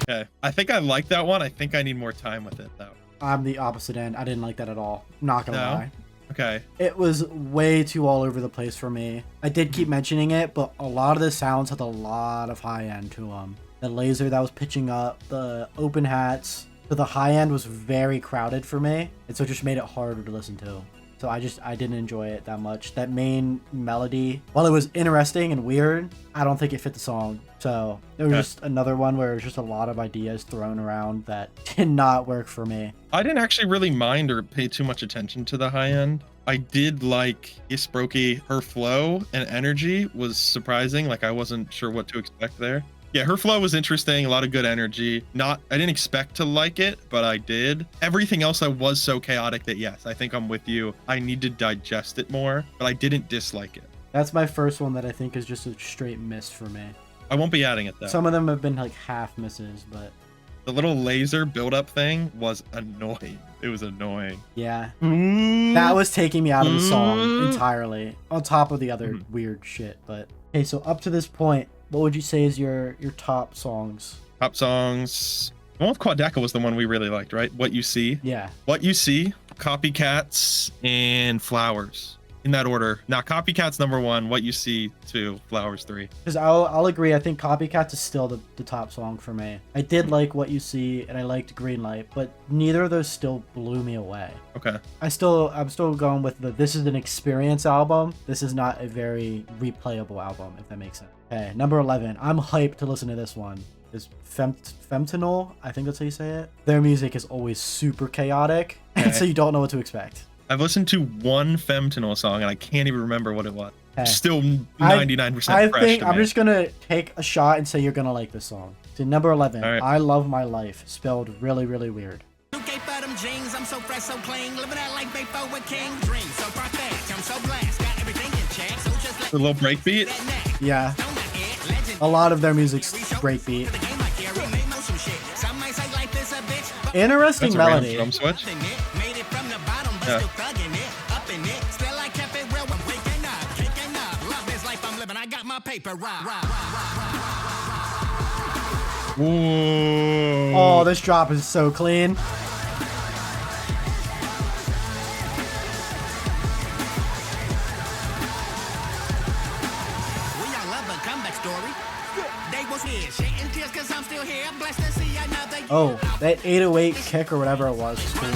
[SPEAKER 1] Okay. I think I like that one. I think I need more time with it, though.
[SPEAKER 2] I'm the opposite end. I didn't like that at all. Not gonna
[SPEAKER 1] No?
[SPEAKER 2] lie.
[SPEAKER 1] Okay.
[SPEAKER 2] It was way too all over the place for me. I did keep mentioning it, but a lot of the sounds had a lot of high end to them. The laser that was pitching up, the open hats. So the high end was very crowded for me, and so it just made it harder to listen to. So I didn't enjoy it that much. That main melody, while it was interesting and weird, I don't think it fit the song. So it was just another one where there's just a lot of ideas thrown around that did not work for me.
[SPEAKER 1] I didn't actually really mind or pay too much attention to the high end. I did like issbrokie. Her flow and energy was surprising. Like I wasn't sure what to expect there. Yeah, her flow was interesting, a lot of good energy. I didn't expect to like it, but I did. Everything else I was so chaotic that yes, I think I'm with you. I need to digest it more, but I didn't dislike it.
[SPEAKER 2] That's my first one that I think is just a straight miss for me.
[SPEAKER 1] I won't be adding it though.
[SPEAKER 2] Some of them have been like half misses, but
[SPEAKER 1] The little laser build-up thing was annoying. It was annoying.
[SPEAKER 2] yeah. That was taking me out of the song entirely, on top of the other weird shit. But okay, so up to this point, what would you say is your top songs?
[SPEAKER 1] Top songs. The one with quadeca was the one we really liked, right? What You See.
[SPEAKER 2] Yeah.
[SPEAKER 1] What You See, Copycats, and Flowers. In that order. Now, Copycats number 1, What You See 2, Flowers 3.
[SPEAKER 2] Because I'll agree. I think Copycats is still the top song for me. I did like What You See, and I liked Green Light, but neither of those still blew me away.
[SPEAKER 1] Okay.
[SPEAKER 2] I'm still going with this is an experience album. This is not a very replayable album, if that makes sense. Okay, number 11. I'm hyped to listen to this one. Is femtanyl? I think that's how you say it. Their music is always super chaotic, and so you don't know what to expect.
[SPEAKER 1] I've listened to one femtanyl song, and I can't even remember what it was.
[SPEAKER 2] Okay.
[SPEAKER 1] Still 99% fresh to
[SPEAKER 2] I'm
[SPEAKER 1] me.
[SPEAKER 2] just gonna take a shot and say you're gonna like this song. So number 11.
[SPEAKER 1] All right.
[SPEAKER 2] I Love My Life, spelled really, really weird.
[SPEAKER 3] UK for them jeans, I'm so fresh, so clean. Living that like Bayfo with King. Dream so far-fetched, I'm so blessed. Got everything in check, so just let
[SPEAKER 1] The little breakbeat.
[SPEAKER 3] that neck.
[SPEAKER 2] Yeah,
[SPEAKER 3] Don't let it, legend.
[SPEAKER 2] a lot of their music's breakbeat.
[SPEAKER 3] The game like Gary, make motion shit. Some might say life is a bitch, but
[SPEAKER 2] Interesting
[SPEAKER 1] That's a random
[SPEAKER 2] melody.
[SPEAKER 1] drum switch.
[SPEAKER 3] nothing it. Made it from the bottom, but
[SPEAKER 1] Yeah.
[SPEAKER 3] still thugging it. Up in it, still I kept it real. I'm waking up, kicking up. Love this life I'm living, I got my paper right.
[SPEAKER 1] Ooh.
[SPEAKER 2] Oh, this drop is so clean. Oh, that 808 kick or whatever it was cool.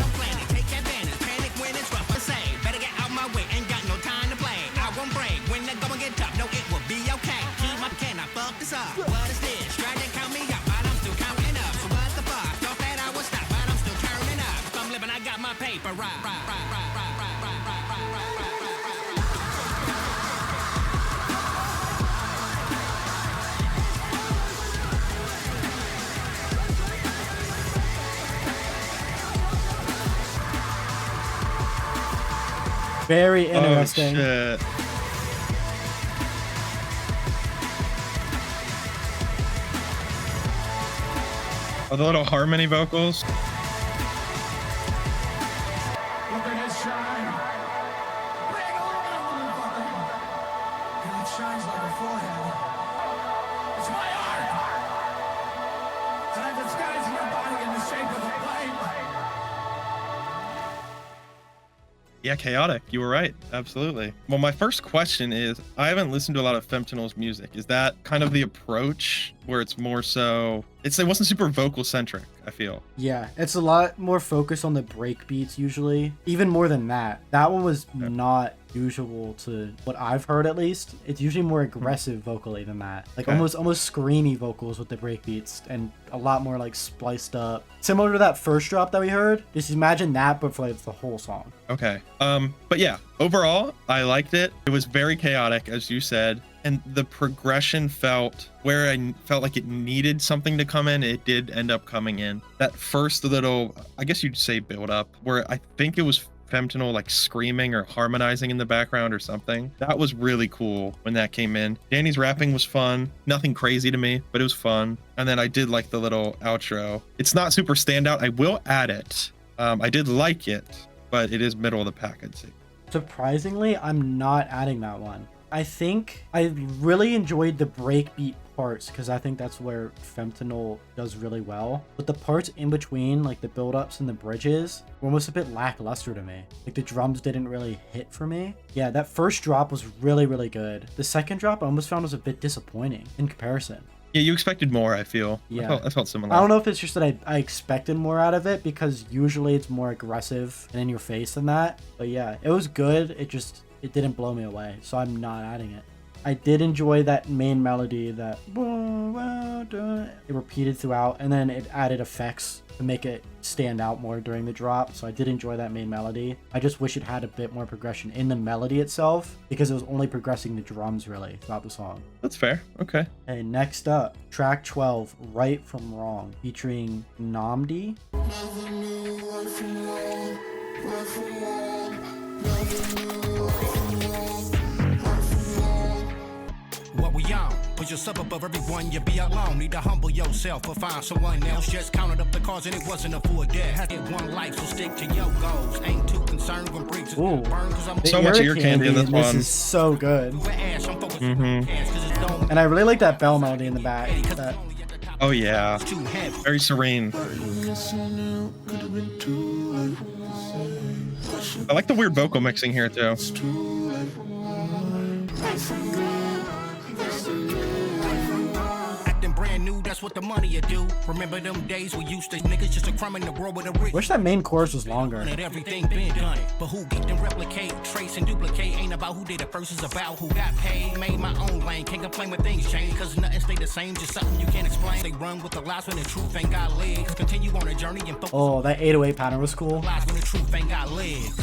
[SPEAKER 2] Very interesting.
[SPEAKER 1] Oh, shit. Oh, the little harmony vocals.
[SPEAKER 5] Look at it shine. Bring it on, motherfucker. And it shines like a forehead. It's my art. And I'm disguising your body in the shape of a plane.
[SPEAKER 1] Yeah, chaotic. You were right. Absolutely. Well, my first question is, I haven't listened to a lot of Femtanyl's music. Is that kind of the approach where it's more so, it wasn't super vocal centric, I feel.
[SPEAKER 2] Yeah, it's a lot more focused on the break beats usually. Even more than that. That one was not usual to what I've heard, at least. It's usually more aggressive vocally than that. Like almost screamy vocals with the break beats, and a lot more like spliced up. Similar to that first drop that we heard. Just imagine that, but for like the whole song.
[SPEAKER 1] Okay. But yeah, overall, I liked it. It was very chaotic, as you said. And the progression felt where I felt like it needed something to come in, it did end up coming in. That first little, I guess you'd say build up, where I think it was Femtanyl like screaming or harmonizing in the background or something. That was really cool when that came in. Danny's rapping was fun. Nothing crazy to me, but it was fun. And then I did like the little outro. It's not super standout. I will add it. I did like it, but it is middle of the pack, I'd say.
[SPEAKER 2] Surprisingly, I'm not adding that one. I think I really enjoyed the breakbeat parts because I think that's where Femtanyl does really well. But the parts in between, like the build-ups and the bridges, were almost a bit lackluster to me. Like the drums didn't really hit for me. Yeah, that first drop was really, really good. The second drop I almost found was a bit disappointing in comparison.
[SPEAKER 1] Yeah, you expected more, I feel.
[SPEAKER 2] Yeah.
[SPEAKER 1] I felt similar.
[SPEAKER 2] I don't know if it's just that I expected more out of it because usually it's more aggressive and in your face than that. But yeah, it was good. It didn't blow me away, so I'm not adding it. I did enjoy that main melody that it repeated throughout, and then it added effects to make it stand out more during the drop, so I did enjoy that main melody. I just wish it had a bit more progression in the melody itself, because it was only progressing the drums really throughout the song.
[SPEAKER 1] That's fair. Okay.
[SPEAKER 2] Okay, next up, track 12, Right From Wrong, featuring nnamdï.
[SPEAKER 3] What we on? Put yourself above everyone, you be alone. Need to humble yourself or find someone else. Just counted up the cards and it wasn't a full debt. Had it one life, so stick to your goals. Ain't too concerned when bridges burn, cause I'm
[SPEAKER 1] so much ear candy in this one.
[SPEAKER 2] This is so good. And I really like that bell melody in the back.
[SPEAKER 1] Oh yeah, very serene. I like the weird vocal mixing here too.
[SPEAKER 3] That's what the money you do. Remember them days we used to niggas just a crumb in the world with a rich.
[SPEAKER 2] Wish that main chorus was longer.
[SPEAKER 3] Everything been done. But who get them replicate, trace and duplicate? Ain't about who did it first, it's about who got paid. Made my own lane, can't complain when things change. Cause nothing stay the same, just something you can't explain. They run with the lies when the truth ain't got legs. Continue on a journey and focus.
[SPEAKER 2] Oh, that 808 pattern was cool.
[SPEAKER 3] Lies when the truth ain't got legs.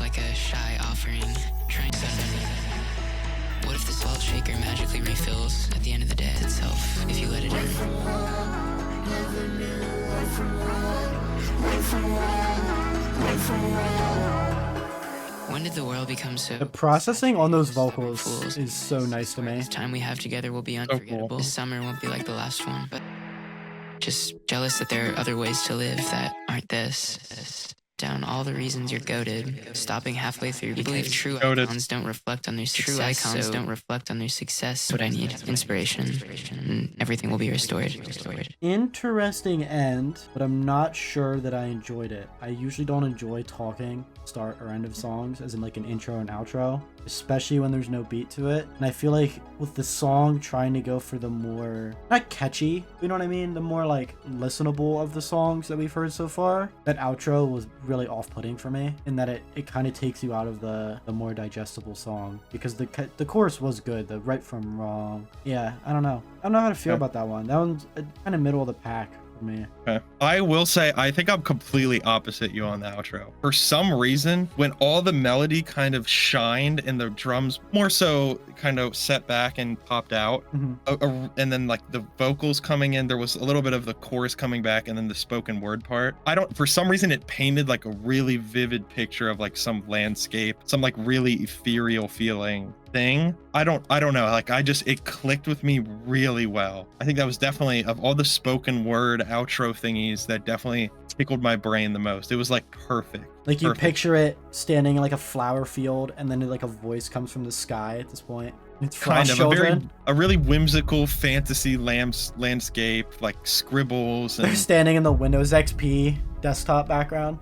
[SPEAKER 4] Like a shy offering, trying something. What if the salt shaker magically refills at the end of the day itself if you let it in? When did the world become so...
[SPEAKER 2] The processing on those vocals is so nice to me.
[SPEAKER 4] This time we have together will be unforgettable.
[SPEAKER 1] Cool.
[SPEAKER 4] This summer won't be like the last one, but just jealous that there are other ways to live that aren't this. down all the reasons you're goated, stopping halfway through. You believe true
[SPEAKER 1] Goated.
[SPEAKER 4] icons don't reflect on their success. True icons don't reflect on their success. That's what I need. Inspiration. And everything will be restored.
[SPEAKER 2] Interesting end, but I'm not sure that I enjoyed it. I usually don't enjoy talking start or end of songs, as in like an intro and outro, especially when there's no beat to it. And I feel like with the song trying to go for the more, not catchy, you know what I mean? The more like listenable of the songs that we've heard so far, that outro was really off-putting for me in that it kind of takes you out of the more digestible song, because the chorus was good, the right from wrong. Yeah, I don't know. I don't know how to feel about that one. That one's kind of middle of the pack. Me.
[SPEAKER 1] Okay. I will say, I think I'm completely opposite you on the outro. For some reason, when all the melody kind of shined and the drums more so kind of set back and popped out, and then like the vocals coming in, there was a little bit of the chorus coming back, and then the spoken word part. For some reason, it painted like a really vivid picture of like some landscape, some like really ethereal feeling thing. I don't know, like it clicked with me really well. I think that was definitely, of all the spoken word outro thingies, that definitely tickled my brain the most. It was like perfect.
[SPEAKER 2] Like you picture it standing in like a flower field, and then like a voice comes from the sky at this point. It's
[SPEAKER 1] kind
[SPEAKER 2] Frost
[SPEAKER 1] of
[SPEAKER 2] Children.
[SPEAKER 1] a really whimsical fantasy landscape, like scribbles
[SPEAKER 2] They're
[SPEAKER 1] and
[SPEAKER 2] standing in the Windows XP desktop background.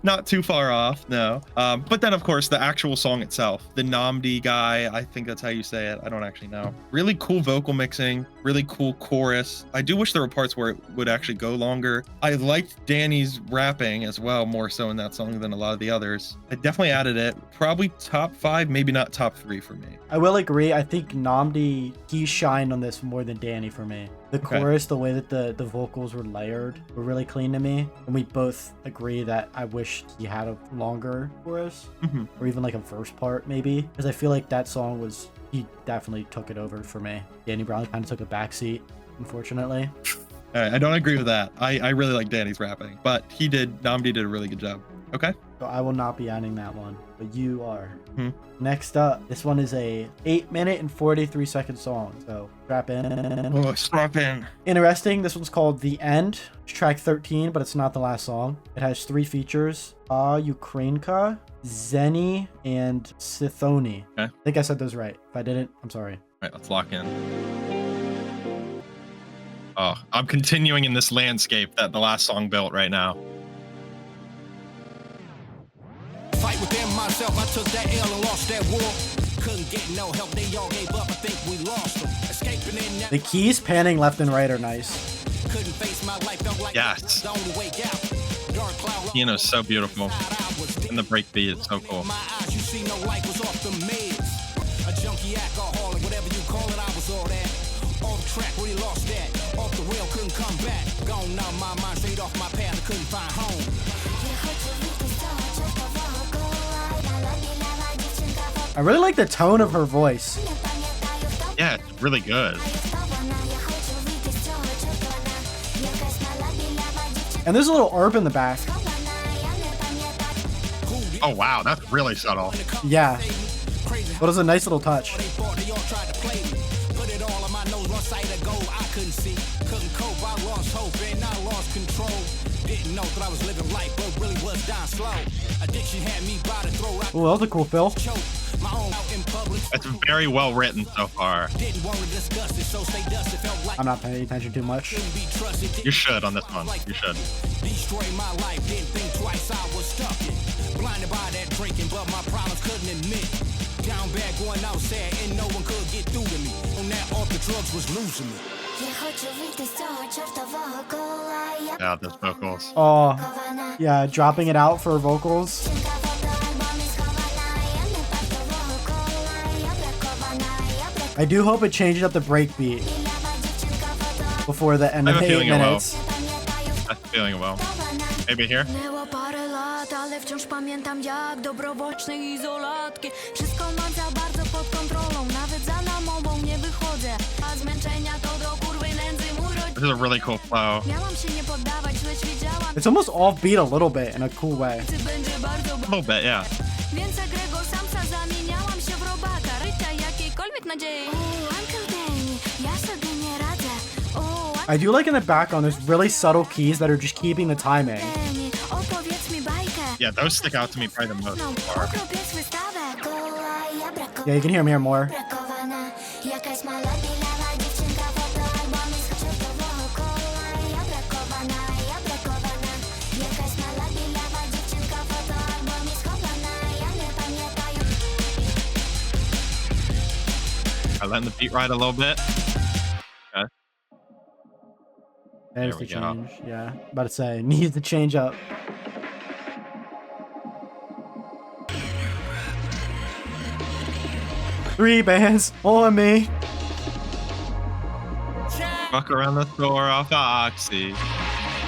[SPEAKER 1] not too far off, no. But then of course the actual song itself, the nnamdï guy, I think that's how you say it, I don't actually know. Really cool vocal mixing, really cool chorus. I do wish there were parts where it would actually go longer. I liked Danny's rapping as well, more so in that song than a lot of the others. I definitely added it. Probably top 5, maybe not top 3 for me.
[SPEAKER 2] I will agree. I think nnamdï, he shined on this more than Danny for me. The chorus, the way that the vocals were layered, were really clean to me. And we both agree that I wish he had a longer chorus, or even like a verse part maybe. Because I feel like that song he definitely took it over for me. Danny Brown kind of took a backseat, unfortunately.
[SPEAKER 1] I don't agree with that. I really like Danny's rapping, but nnamdï did a really good job. Okay.
[SPEAKER 2] So I will not be adding that one, but you are. Next up, this one is a 8-minute and 43-second song. So strap in.
[SPEAKER 1] Oh, strap in.
[SPEAKER 2] Interesting. This one's called The End. It's track 13, but it's not the last song. It has 3 features: Ukrainka, Zheani, and Cynthoni.
[SPEAKER 1] Okay.
[SPEAKER 2] I think I said those right. If I didn't, I'm sorry.
[SPEAKER 1] All right, let's lock in. Oh, I'm continuing in this landscape that the last song built right now.
[SPEAKER 3] Fight within myself, I took that L and lost that war. Couldn't get no help, they all gave up, I think we lost them. Escaping in that.
[SPEAKER 2] The keys panning left and right are nice.
[SPEAKER 3] Couldn't face my life, felt like
[SPEAKER 1] Yes.
[SPEAKER 3] the only way out. Dark cloud.
[SPEAKER 1] Piano's so beautiful. And the break beat is so cool.
[SPEAKER 3] My eyes, you see no light was off the meds. A junkie alcoholic, whatever you call it, I was all that. Off track, really lost that. Off the rail, couldn't come back. Gone now, my mind straight off my path, I couldn't find home.
[SPEAKER 2] I really like the tone of her voice.
[SPEAKER 1] Yeah, it's really good.
[SPEAKER 2] And there's a little ARP in the back.
[SPEAKER 1] Oh wow, that's really subtle.
[SPEAKER 2] Yeah. But it's a nice little touch.
[SPEAKER 3] They all tried to play me. Put it all on my nose, one sight of gold I couldn't see. Couldn't cope, I lost hope and I lost control. Didn't know that I was living life, but really was dying slow. Addiction had me by the throat.
[SPEAKER 2] Oh, that was a cool fill.
[SPEAKER 3] My own out in public.
[SPEAKER 1] It's very well written so far.
[SPEAKER 3] Didn't want to discuss it, so stay dust. It felt like
[SPEAKER 2] I'm not paying attention too much.
[SPEAKER 3] couldn't be trusted.
[SPEAKER 1] You should on this one. You should.
[SPEAKER 3] Destroy my life, didn't think twice, I was stuck in. Blinded by that drinking, but my problems couldn't admit. Down bad, going out sad, and no one could get through to me. On that off, the drugs was losing me.
[SPEAKER 1] Yeah, those vocals.
[SPEAKER 2] Oh, yeah, dropping it out for vocals. I do hope it changes up the breakbeat before the end
[SPEAKER 1] I
[SPEAKER 2] of
[SPEAKER 1] have a
[SPEAKER 2] 8
[SPEAKER 1] feeling it will.
[SPEAKER 2] minutes.
[SPEAKER 1] I'm feeling it well. Maybe here?
[SPEAKER 7] Minęło parę lat, ale wciąż pamiętam jak dobrowolcznej izolatki. Wszystko mam za bardzo pod kontrolą, nawet za namową nie wychodzę. A zmęczenia to do kurwy nędzy mój
[SPEAKER 1] This is a really cool flow.
[SPEAKER 7] Miałam się nie poddawać, lecz wiedziałam,
[SPEAKER 2] It's almost offbeat a little bit in a cool way.
[SPEAKER 7] że będzie bardzo
[SPEAKER 1] A little bit, yeah.
[SPEAKER 7] Więc Grego samca zamieniałam się w robaka. Rycia jakiejkolwiek nadziei. Uncle Danny, ja sobie nie radzę.
[SPEAKER 2] I do like in the background, there's really subtle keys that are just keeping the timing.
[SPEAKER 7] Danny, opowiedz mi bajkę.
[SPEAKER 1] Yeah, those stick out to me probably the most.
[SPEAKER 7] No,
[SPEAKER 1] So far.
[SPEAKER 7] okropiec wystawę. Goła, ja brakowana.
[SPEAKER 2] Yeah, you can hear me here more.
[SPEAKER 7] Brakowana. Jakaś mała bielawa dziewczynka, fotoalbum jest kształtowo koła. Ja brakowana, ja brakowana. Jakaś mała bielawa dziewczynka, fotoalbum jest chowana. Ja nie pamiętają.
[SPEAKER 1] I letting the beat ride a little bit. Okay.
[SPEAKER 2] There's
[SPEAKER 1] There we
[SPEAKER 2] the
[SPEAKER 1] go.
[SPEAKER 2] change. Yeah, about to say needs to change up. Three bands on me.
[SPEAKER 1] Fuck around the store off the Oxy.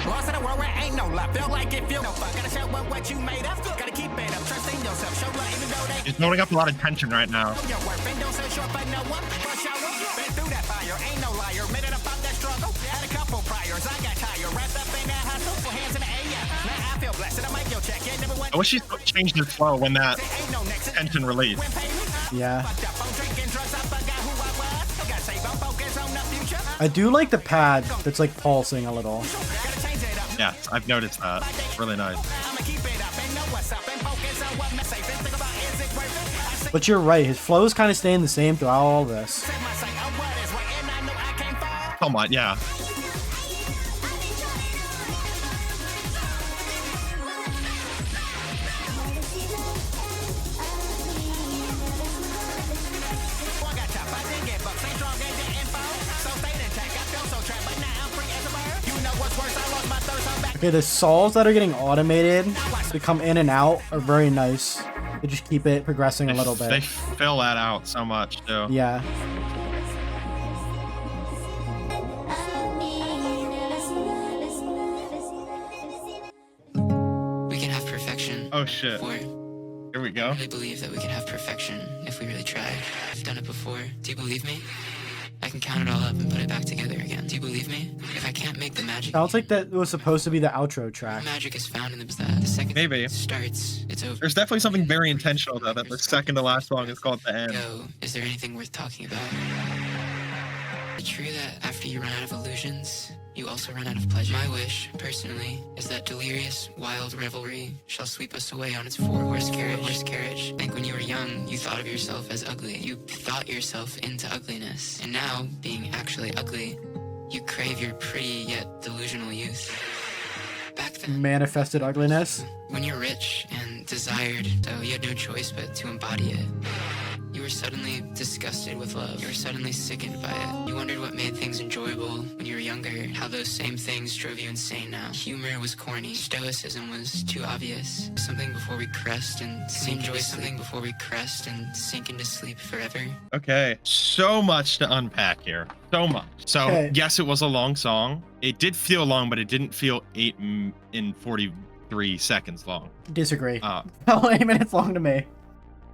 [SPEAKER 3] Lost in a world where ain't no love. Feel like it, feel no fuck. Gotta show what you made of. Gotta keep it up. Trust in yourself. Show love even though they
[SPEAKER 1] He's building up a lot of tension right now.
[SPEAKER 3] your worth. Ain't don't sell short for no one. But show up. Been through that fire. Ain't no liar. Made it about that struggle. Had a couple priors. I got tired. Wrapped up in that hustle. Put hands in the air. Yeah. Now I feel blessed. And I might your check. Yeah, never went.
[SPEAKER 1] I wish he changed his flow when that
[SPEAKER 3] Ain't no next.
[SPEAKER 1] tension released.
[SPEAKER 3] When pay me.
[SPEAKER 2] Yeah.
[SPEAKER 3] Fucked up on drinking drugs. I forgot who I was. Got saved. I'm focused on the future.
[SPEAKER 2] I do like the pad that's like pulsing a little.
[SPEAKER 3] Gotta change it up.
[SPEAKER 1] Yeah, I've noticed that. Really nice.
[SPEAKER 3] I'ma keep it up and know what's up and focus on what mess safe and think about is it worth it? I
[SPEAKER 2] But you're right, his flow is kind of staying the same throughout all this.
[SPEAKER 3] set my sight on what is right and I know I can't fall.
[SPEAKER 1] Come on, yeah.
[SPEAKER 3] I got top, I didn't get bucks, ain't strong, ain't the info. So stayed intact, I feel so trapped, but now I'm free as a bird. You know what's worse, I lost my thirst, I'm back.
[SPEAKER 2] Okay, the saws that are getting automated to come in and out are very nice. They just keep it progressing a little
[SPEAKER 1] They
[SPEAKER 2] bit.
[SPEAKER 1] fill that out so much too.
[SPEAKER 2] Yeah.
[SPEAKER 4] We can have perfection.
[SPEAKER 1] Oh shit.
[SPEAKER 4] Or
[SPEAKER 1] Here we go.
[SPEAKER 4] I really believe that we can have perfection if we really try. I've done it before. Do you believe me? I can count it all up and put it back together again. Do you believe me? If I can't make the magic,
[SPEAKER 2] Sounds like that was supposed to be the outro track.
[SPEAKER 4] magic is found in the second
[SPEAKER 1] Maybe.
[SPEAKER 4] it starts, it's over.
[SPEAKER 1] There's definitely something very intentional though that the second to last song is called the end.
[SPEAKER 4] Go. Is there anything worth talking about? Is it true that after you run out of illusions, you also run out of pleasure? My wish, personally, is that delirious, wild revelry shall sweep us away on its four-horse carriage. I think when you were young, you thought of yourself as ugly. You thought yourself into ugliness. And now, being actually ugly, you crave your pretty yet delusional youth. Back then,
[SPEAKER 2] Manifested ugliness.
[SPEAKER 4] when you're rich and desired, so you had no choice but to embody it. You were suddenly disgusted with love. You were suddenly sickened by it. You wondered what made things enjoyable when you were younger, how those same things drove you insane now. Humor was corny. Stoicism was too obvious. Something before we crest and sink into something before we crest and sink into sleep forever.
[SPEAKER 1] Okay. So much to unpack here. So much. So
[SPEAKER 2] Okay.
[SPEAKER 1] yes, it was a long song. It did feel long, but it didn't feel 43 seconds long.
[SPEAKER 2] Disagree.
[SPEAKER 1] Uh,
[SPEAKER 2] Felt 8 minutes long to me.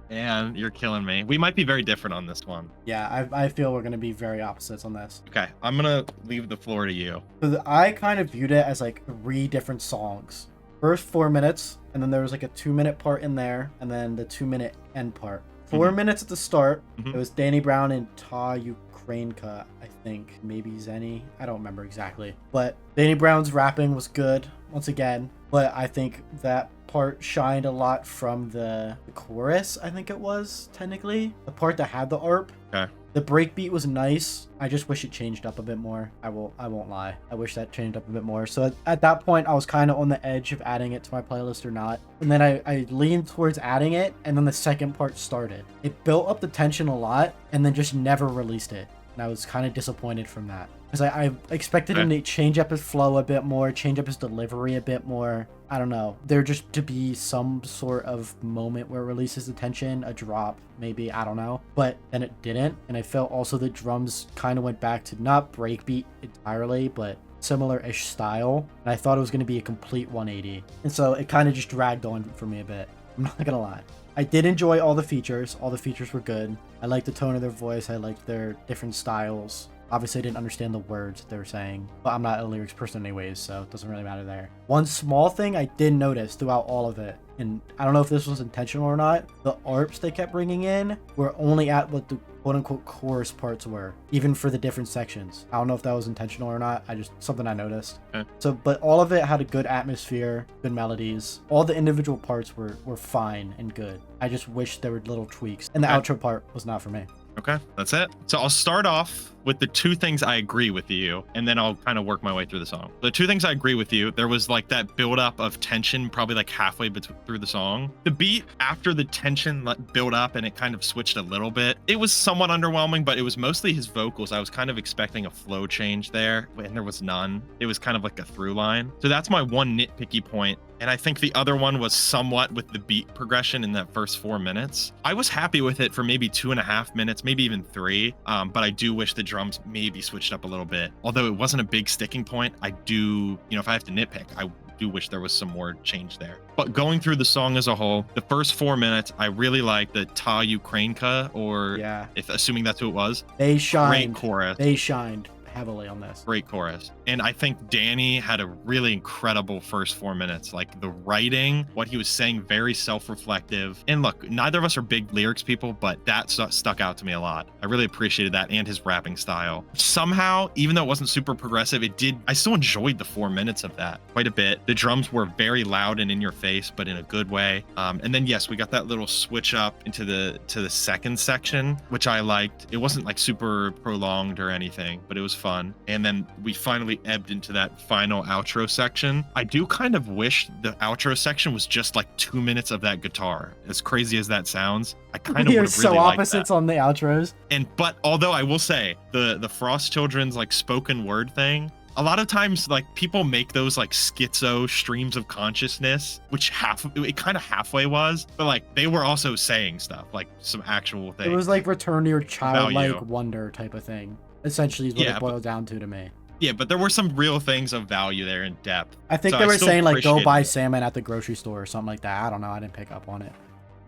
[SPEAKER 1] and you're killing me. We might be very different on this one.
[SPEAKER 2] Yeah, I feel we're gonna be very opposites on this.
[SPEAKER 1] Okay, I'm gonna leave the floor to you.
[SPEAKER 2] So I kind of viewed it as like 3 different songs. First 4 minutes, and then there was like a 2-minute part in there, and then the 2-minute end part. 4 minutes at the start.
[SPEAKER 1] Mhm.
[SPEAKER 2] It was Danny Brown and Ta Ukrainka, I think. Maybe Zheani. I don't remember exactly. But Danny Brown's rapping was good, once again. But I think that part shined a lot from the chorus, I think it was, technically. The part that had the ARP.
[SPEAKER 1] Okay.
[SPEAKER 2] The breakbeat was nice. I just wish it changed up a bit more. I won't lie. I wish that changed up a bit more. So at that point, I was kind of on the edge of adding it to my playlist or not. And then I leaned towards adding it, and then the second part started. It built up the tension a lot, and then just never released it. And I was kind of disappointed from that. Because I expected him to change up his flow a bit more, change up his delivery a bit more. I don't know. There just to be some sort of moment where it releases the tension, a drop, maybe, I don't know. But then it didn't. And I felt also the drums kind of went back to not breakbeat entirely, but similar-ish style. And I thought it was going to be a complete 180. And so it kind of just dragged on for me a bit. I'm not going to lie. I did enjoy all the features. All the features were good. I liked the tone of their voice. I liked their different styles. Obviously, I didn't understand the words that they were saying, but I'm not a lyrics person anyways, so it doesn't really matter there. One small thing I did notice throughout all of it, and I don't know if this was intentional or not, the ARPs they kept bringing in were only at what the quote-unquote chorus parts were, even for the different sections. I don't know if that was intentional or not. Something I noticed.
[SPEAKER 1] Okay.
[SPEAKER 2] So, but all of it had a good atmosphere, good melodies. All the individual parts were fine and good. I just wish there were little tweaks, and the outro part was not for me.
[SPEAKER 1] Okay, that's it. So I'll start off with the two things I agree with you, and then I'll kind of work my way through the song. The two things I agree with you, there was like that build-up of tension probably like halfway through the song. The beat after the tension built up and it kind of switched a little bit. It was somewhat underwhelming, but it was mostly his vocals. I was kind of expecting a flow change there, and there was none. It was kind of like a through line. So that's my one nitpicky point. And I think the other one was somewhat with the beat progression in that first 4 minutes. I was happy with it for maybe 2.5 minutes, maybe even 3. But I do wish the drums maybe switched up a little bit. Although it wasn't a big sticking point, I do, if I have to nitpick, I do wish there was some more change there. But going through the song as a whole, the first 4 minutes, I really like the ta ukrainka, or if assuming that's who it was.
[SPEAKER 2] They shined.
[SPEAKER 1] Great chorus.
[SPEAKER 2] They shined heavily on this.
[SPEAKER 1] Great chorus. And I think Zheani had a really incredible first 4 minutes. Like the writing, what he was saying, very self-reflective. And look, neither of us are big lyrics people, but that stuck out to me a lot. I really appreciated that, and his rapping style. Somehow, even though it wasn't super progressive, I still enjoyed the 4 minutes of that quite a bit. The drums were very loud and in your face, but in a good way. And then yes, we got that little switch up into the second section, which I liked. It wasn't like super prolonged or anything, but it was fun. And then we finally ebbed into that final outro section. I do kind of wish the outro section was just like 2 minutes of that guitar. As crazy as that sounds, I kind of would have really liked
[SPEAKER 2] opposites
[SPEAKER 1] that.
[SPEAKER 2] On the outros.
[SPEAKER 1] But although I will say the Frost Children's like spoken word thing, a lot of times like people make those like schizo streams of consciousness, which it kind of halfway was, but like they were also saying stuff, like some actual things.
[SPEAKER 2] It was like return to your childlike wonder type of thing. Essentially is what it boiled down to me.
[SPEAKER 1] Yeah, but there were some real things of value there in depth.
[SPEAKER 2] I think they were saying like go buy salmon at the grocery store or something like that. I don't know. I didn't pick up on it.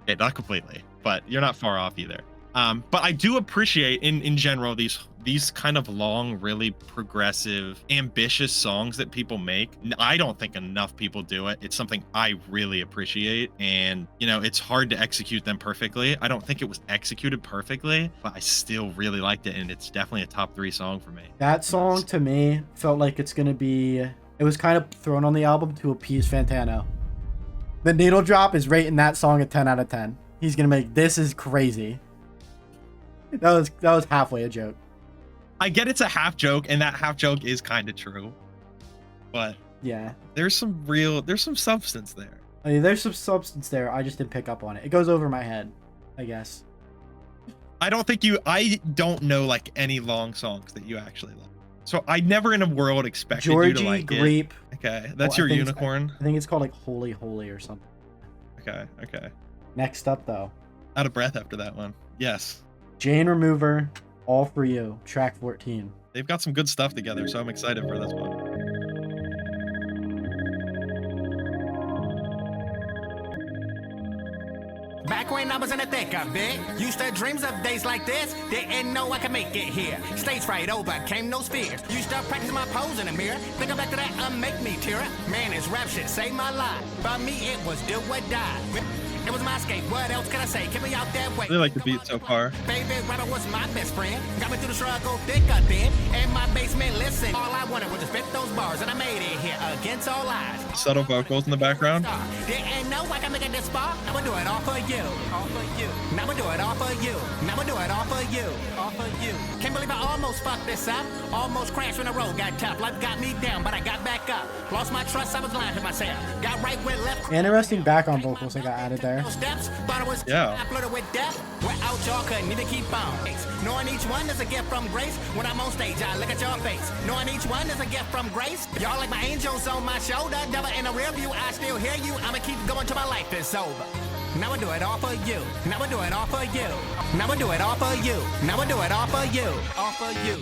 [SPEAKER 1] Yeah, not completely, but you're not far off either. But I do appreciate in general these kind of long, really progressive, ambitious songs that people make. I don't think enough people do it. It's something I really appreciate, and it's hard to execute them perfectly. I don't think it was executed perfectly, but I still really liked it, and it's definitely a top 3 song for me.
[SPEAKER 2] That song to me felt like it was kind of thrown on the album to appease Fantano. The needle drop is rating that song a 10 out of 10. He's gonna make this is crazy. That was halfway a joke.
[SPEAKER 1] I get it's a half joke, and that half joke is kind of true, but
[SPEAKER 2] yeah,
[SPEAKER 1] there's some substance there.
[SPEAKER 2] I mean, there's some substance there. I just didn't pick up on it. It goes over my head, I guess.
[SPEAKER 1] I don't know like any long songs that you actually like. So I never in a world expected you to like
[SPEAKER 2] Grape.
[SPEAKER 1] it. Okay, that's your unicorn.
[SPEAKER 2] I think it's called like Holy Holy or something.
[SPEAKER 1] Okay.
[SPEAKER 2] Next up though.
[SPEAKER 1] Out of breath after that one. Yes.
[SPEAKER 2] Jane Remover, All For You, track 14.
[SPEAKER 1] They've got some good stuff together, so I'm excited for this one.
[SPEAKER 3] Back when I was in the thick of it, used to dreams of days like this, didn't know I could make it here. Stage fright overcame no fears. Used to practice my pose in the mirror, thinking back to that make me tear up. Man, this rap shit saved my life. By me, it was do or die. It was my escape. What else can I say? Keep me out that way.
[SPEAKER 1] I really like the beat so far.
[SPEAKER 3] Baby, rapper was my best friend. Got me through the struggle, thick or thin. In my basement, listen. All I wanted was to spit those bars, and I made it here against all odds.
[SPEAKER 1] Subtle vocals in the background.
[SPEAKER 3] Didn't know I can make it this far. I'ma do it all for you. All for you. I'ma do it all for you. I'ma do it all for you. All for you. Can't believe I almost fucked this up. Almost crashed when the road got tough. Life got me down, but I got back up. Lost my trust, I was lying to myself. Got right with left.
[SPEAKER 2] Interesting background vocals that got added there.
[SPEAKER 3] Steps, thought it was
[SPEAKER 1] yeah.
[SPEAKER 3] I flirted with death. Without y'all couldn't even keep on. Knowing each one is a gift from grace. When I'm on stage, I look at your face. Knowing each one is a gift from grace. Y'all like my angels on my shoulder. Never in the rear view, I still hear you. I'ma keep going till my life is over. Now I do it all for you. Now I do it all for you. Now I do it all for you. Now I do it all for you. All for you.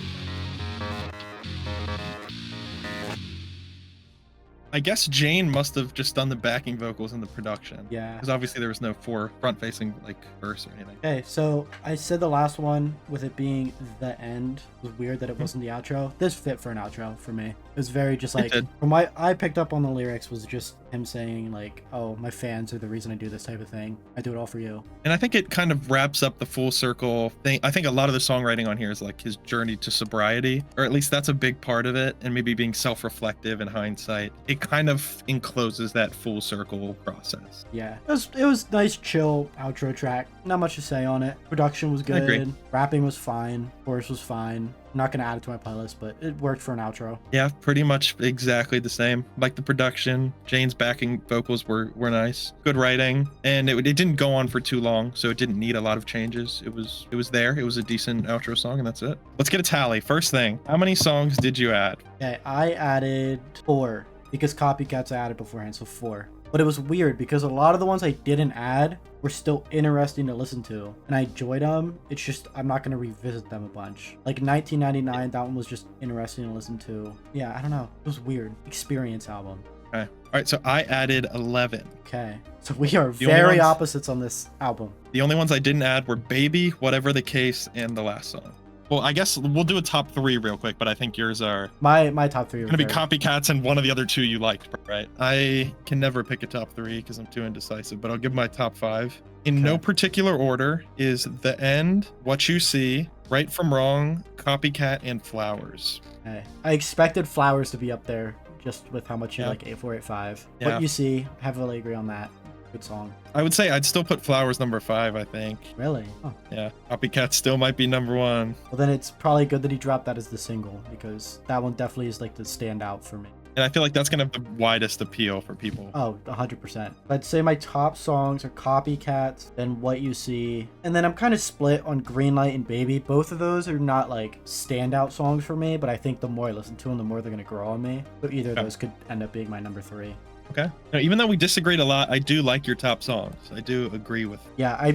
[SPEAKER 1] I guess Jane must have just done the backing vocals and the production.
[SPEAKER 2] Yeah.
[SPEAKER 1] Because obviously there was no front-facing like verse or anything.
[SPEAKER 2] Okay, so I said the last one with it being the end. It was weird that it wasn't the outro. This fit for an outro for me. It was very just like,
[SPEAKER 1] did.
[SPEAKER 2] from what I picked up on the lyrics was just him saying like, oh, my fans are the reason I do this type of thing. I do it all for you.
[SPEAKER 1] And I think it kind of wraps up the full circle thing. I think a lot of the songwriting on here is like his journey to sobriety, or at least that's a big part of it. And maybe being self-reflective in hindsight, it kind of encloses that full circle process.
[SPEAKER 2] Yeah, it was nice, chill outro track. Not much to say on it. Production was
[SPEAKER 1] agree.
[SPEAKER 2] good. Rapping was fine. Chorus was fine. I'm not gonna add it to my playlist, but it worked for an outro.
[SPEAKER 1] Yeah, pretty much exactly the same. Like the production, Jane's backing vocals were nice, good writing, and it didn't go on for too long, so it didn't need a lot of changes. It was there. It was a decent outro song, and that's it. Let's get a tally. First thing, how many songs did you add?
[SPEAKER 2] Okay, I added 4 because copycats I added beforehand, so 4. But it was weird because a lot of the ones I didn't add were still interesting to listen to, and I enjoyed them. It's just I'm not going to revisit them a bunch. Like 1999, that one was just interesting to listen to. Yeah, I don't know. It was weird. Experience album.
[SPEAKER 1] Okay. All right, so I added 11.
[SPEAKER 2] Okay, so we are
[SPEAKER 1] The only
[SPEAKER 2] very
[SPEAKER 1] ones-
[SPEAKER 2] opposites on this album.
[SPEAKER 1] The only ones I didn't add were Baby, Whatever the Case, and the last song. Well, I guess we'll do a top 3 real quick, but I think yours are
[SPEAKER 2] My top 3 are
[SPEAKER 1] gonna be
[SPEAKER 2] very-
[SPEAKER 1] copycats and one of the other 2 you liked, right? I can never pick a top 3 because I'm too indecisive, but I'll give my top 5. In no
[SPEAKER 2] Okay.
[SPEAKER 1] particular order is The End, What You See, Right from Wrong, Copycat, and Flowers.
[SPEAKER 2] Okay. I expected Flowers to be up there just with how much you
[SPEAKER 1] Yeah.
[SPEAKER 2] like 8485.
[SPEAKER 1] Yeah.
[SPEAKER 2] What You See, heavily agree on that. Good song.
[SPEAKER 1] I would say I'd still put Flowers number 5, I think.
[SPEAKER 2] Really? Oh.
[SPEAKER 1] Yeah, Copycat still might be number 1.
[SPEAKER 2] Well, then it's probably good that he dropped that as the single because that one definitely is like the standout for me.
[SPEAKER 1] And I feel like that's gonna have the widest appeal for people.
[SPEAKER 2] Oh, 100%. I'd say my top songs are Copycats, then What You See, and then I'm kind of split on Greenlight and Baby. Both of those are not like standout songs for me, but I think the more I listen to them, the more they're gonna grow on me. So either of
[SPEAKER 1] Okay.
[SPEAKER 2] those could end up being my number 3.
[SPEAKER 1] Okay. Now, even though we disagreed a lot, I do like your top songs. I do agree with.
[SPEAKER 2] Yeah,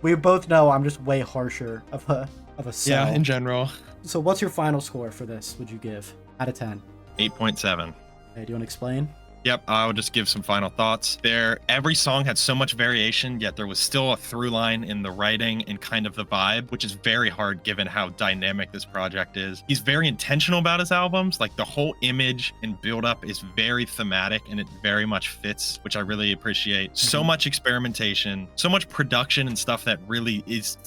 [SPEAKER 2] we both know I'm just way harsher of a sell.
[SPEAKER 1] Yeah, in general,
[SPEAKER 2] So what's your final score for this? Would you give out of 10?
[SPEAKER 1] 8.7.
[SPEAKER 2] Hey, do you want to explain?
[SPEAKER 1] Yep, I'll just give some final thoughts. Every song had so much variation, yet there was still a through line in the writing and kind of the vibe, which is very hard given how dynamic this project is. He's very intentional about his albums. Like the whole image and build up is very thematic and it very much fits, which I really appreciate. So much experimentation, so much production and stuff that really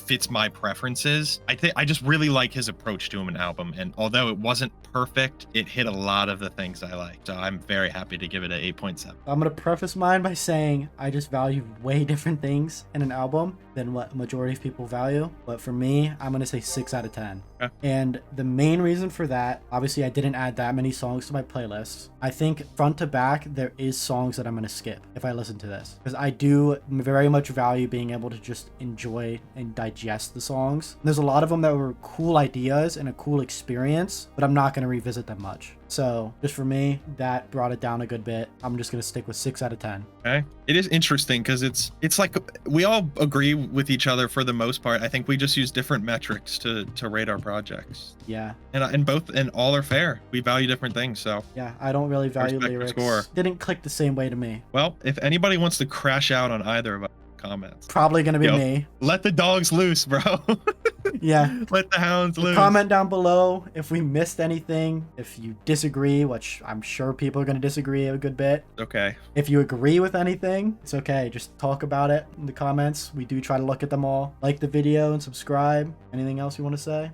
[SPEAKER 1] fits my preferences. I just really like his approach to an album. And although it wasn't perfect, it hit a lot of the things I like. So I'm very happy to give it an 8.7.
[SPEAKER 2] I'm going to preface mine by saying I just value way different things in an album than what a majority of people value. But for me, I'm going to say 6 out of 10.
[SPEAKER 1] Okay.
[SPEAKER 2] And the main reason for that, obviously I didn't add that many songs to my playlist. I think front to back, there is songs that I'm going to skip if I listen to this. Because I do very much value being able to just enjoy and digest the songs. And there's a lot of them that were cool ideas and a cool experience, but I'm not going to revisit them much. So just for me, that brought it down a good bit. I'm just going to stick with 6 out of 10.
[SPEAKER 1] Okay. It is interesting because it's like we all agree with each other for the most part. I think we just use different metrics to rate our projects.
[SPEAKER 2] Yeah.
[SPEAKER 1] And all are fair. We value different things. So,
[SPEAKER 2] Yeah. I don't really value
[SPEAKER 1] respect your
[SPEAKER 2] lyrics.
[SPEAKER 1] score.
[SPEAKER 2] Didn't click the same way to me.
[SPEAKER 1] well, if anybody wants to crash out on either of our comments,
[SPEAKER 2] Probably going to be
[SPEAKER 1] Yo.
[SPEAKER 2] me.
[SPEAKER 1] let the dogs loose, bro.
[SPEAKER 2] Yeah.
[SPEAKER 1] Let the hounds loose.
[SPEAKER 2] Comment down below if we missed anything, if you disagree, which I'm sure people are going to disagree a good bit.
[SPEAKER 1] Okay.
[SPEAKER 2] If you agree with anything, it's okay. Just talk about it in the comments. We do try to look at them all. Like the video and subscribe. Anything else you want to say?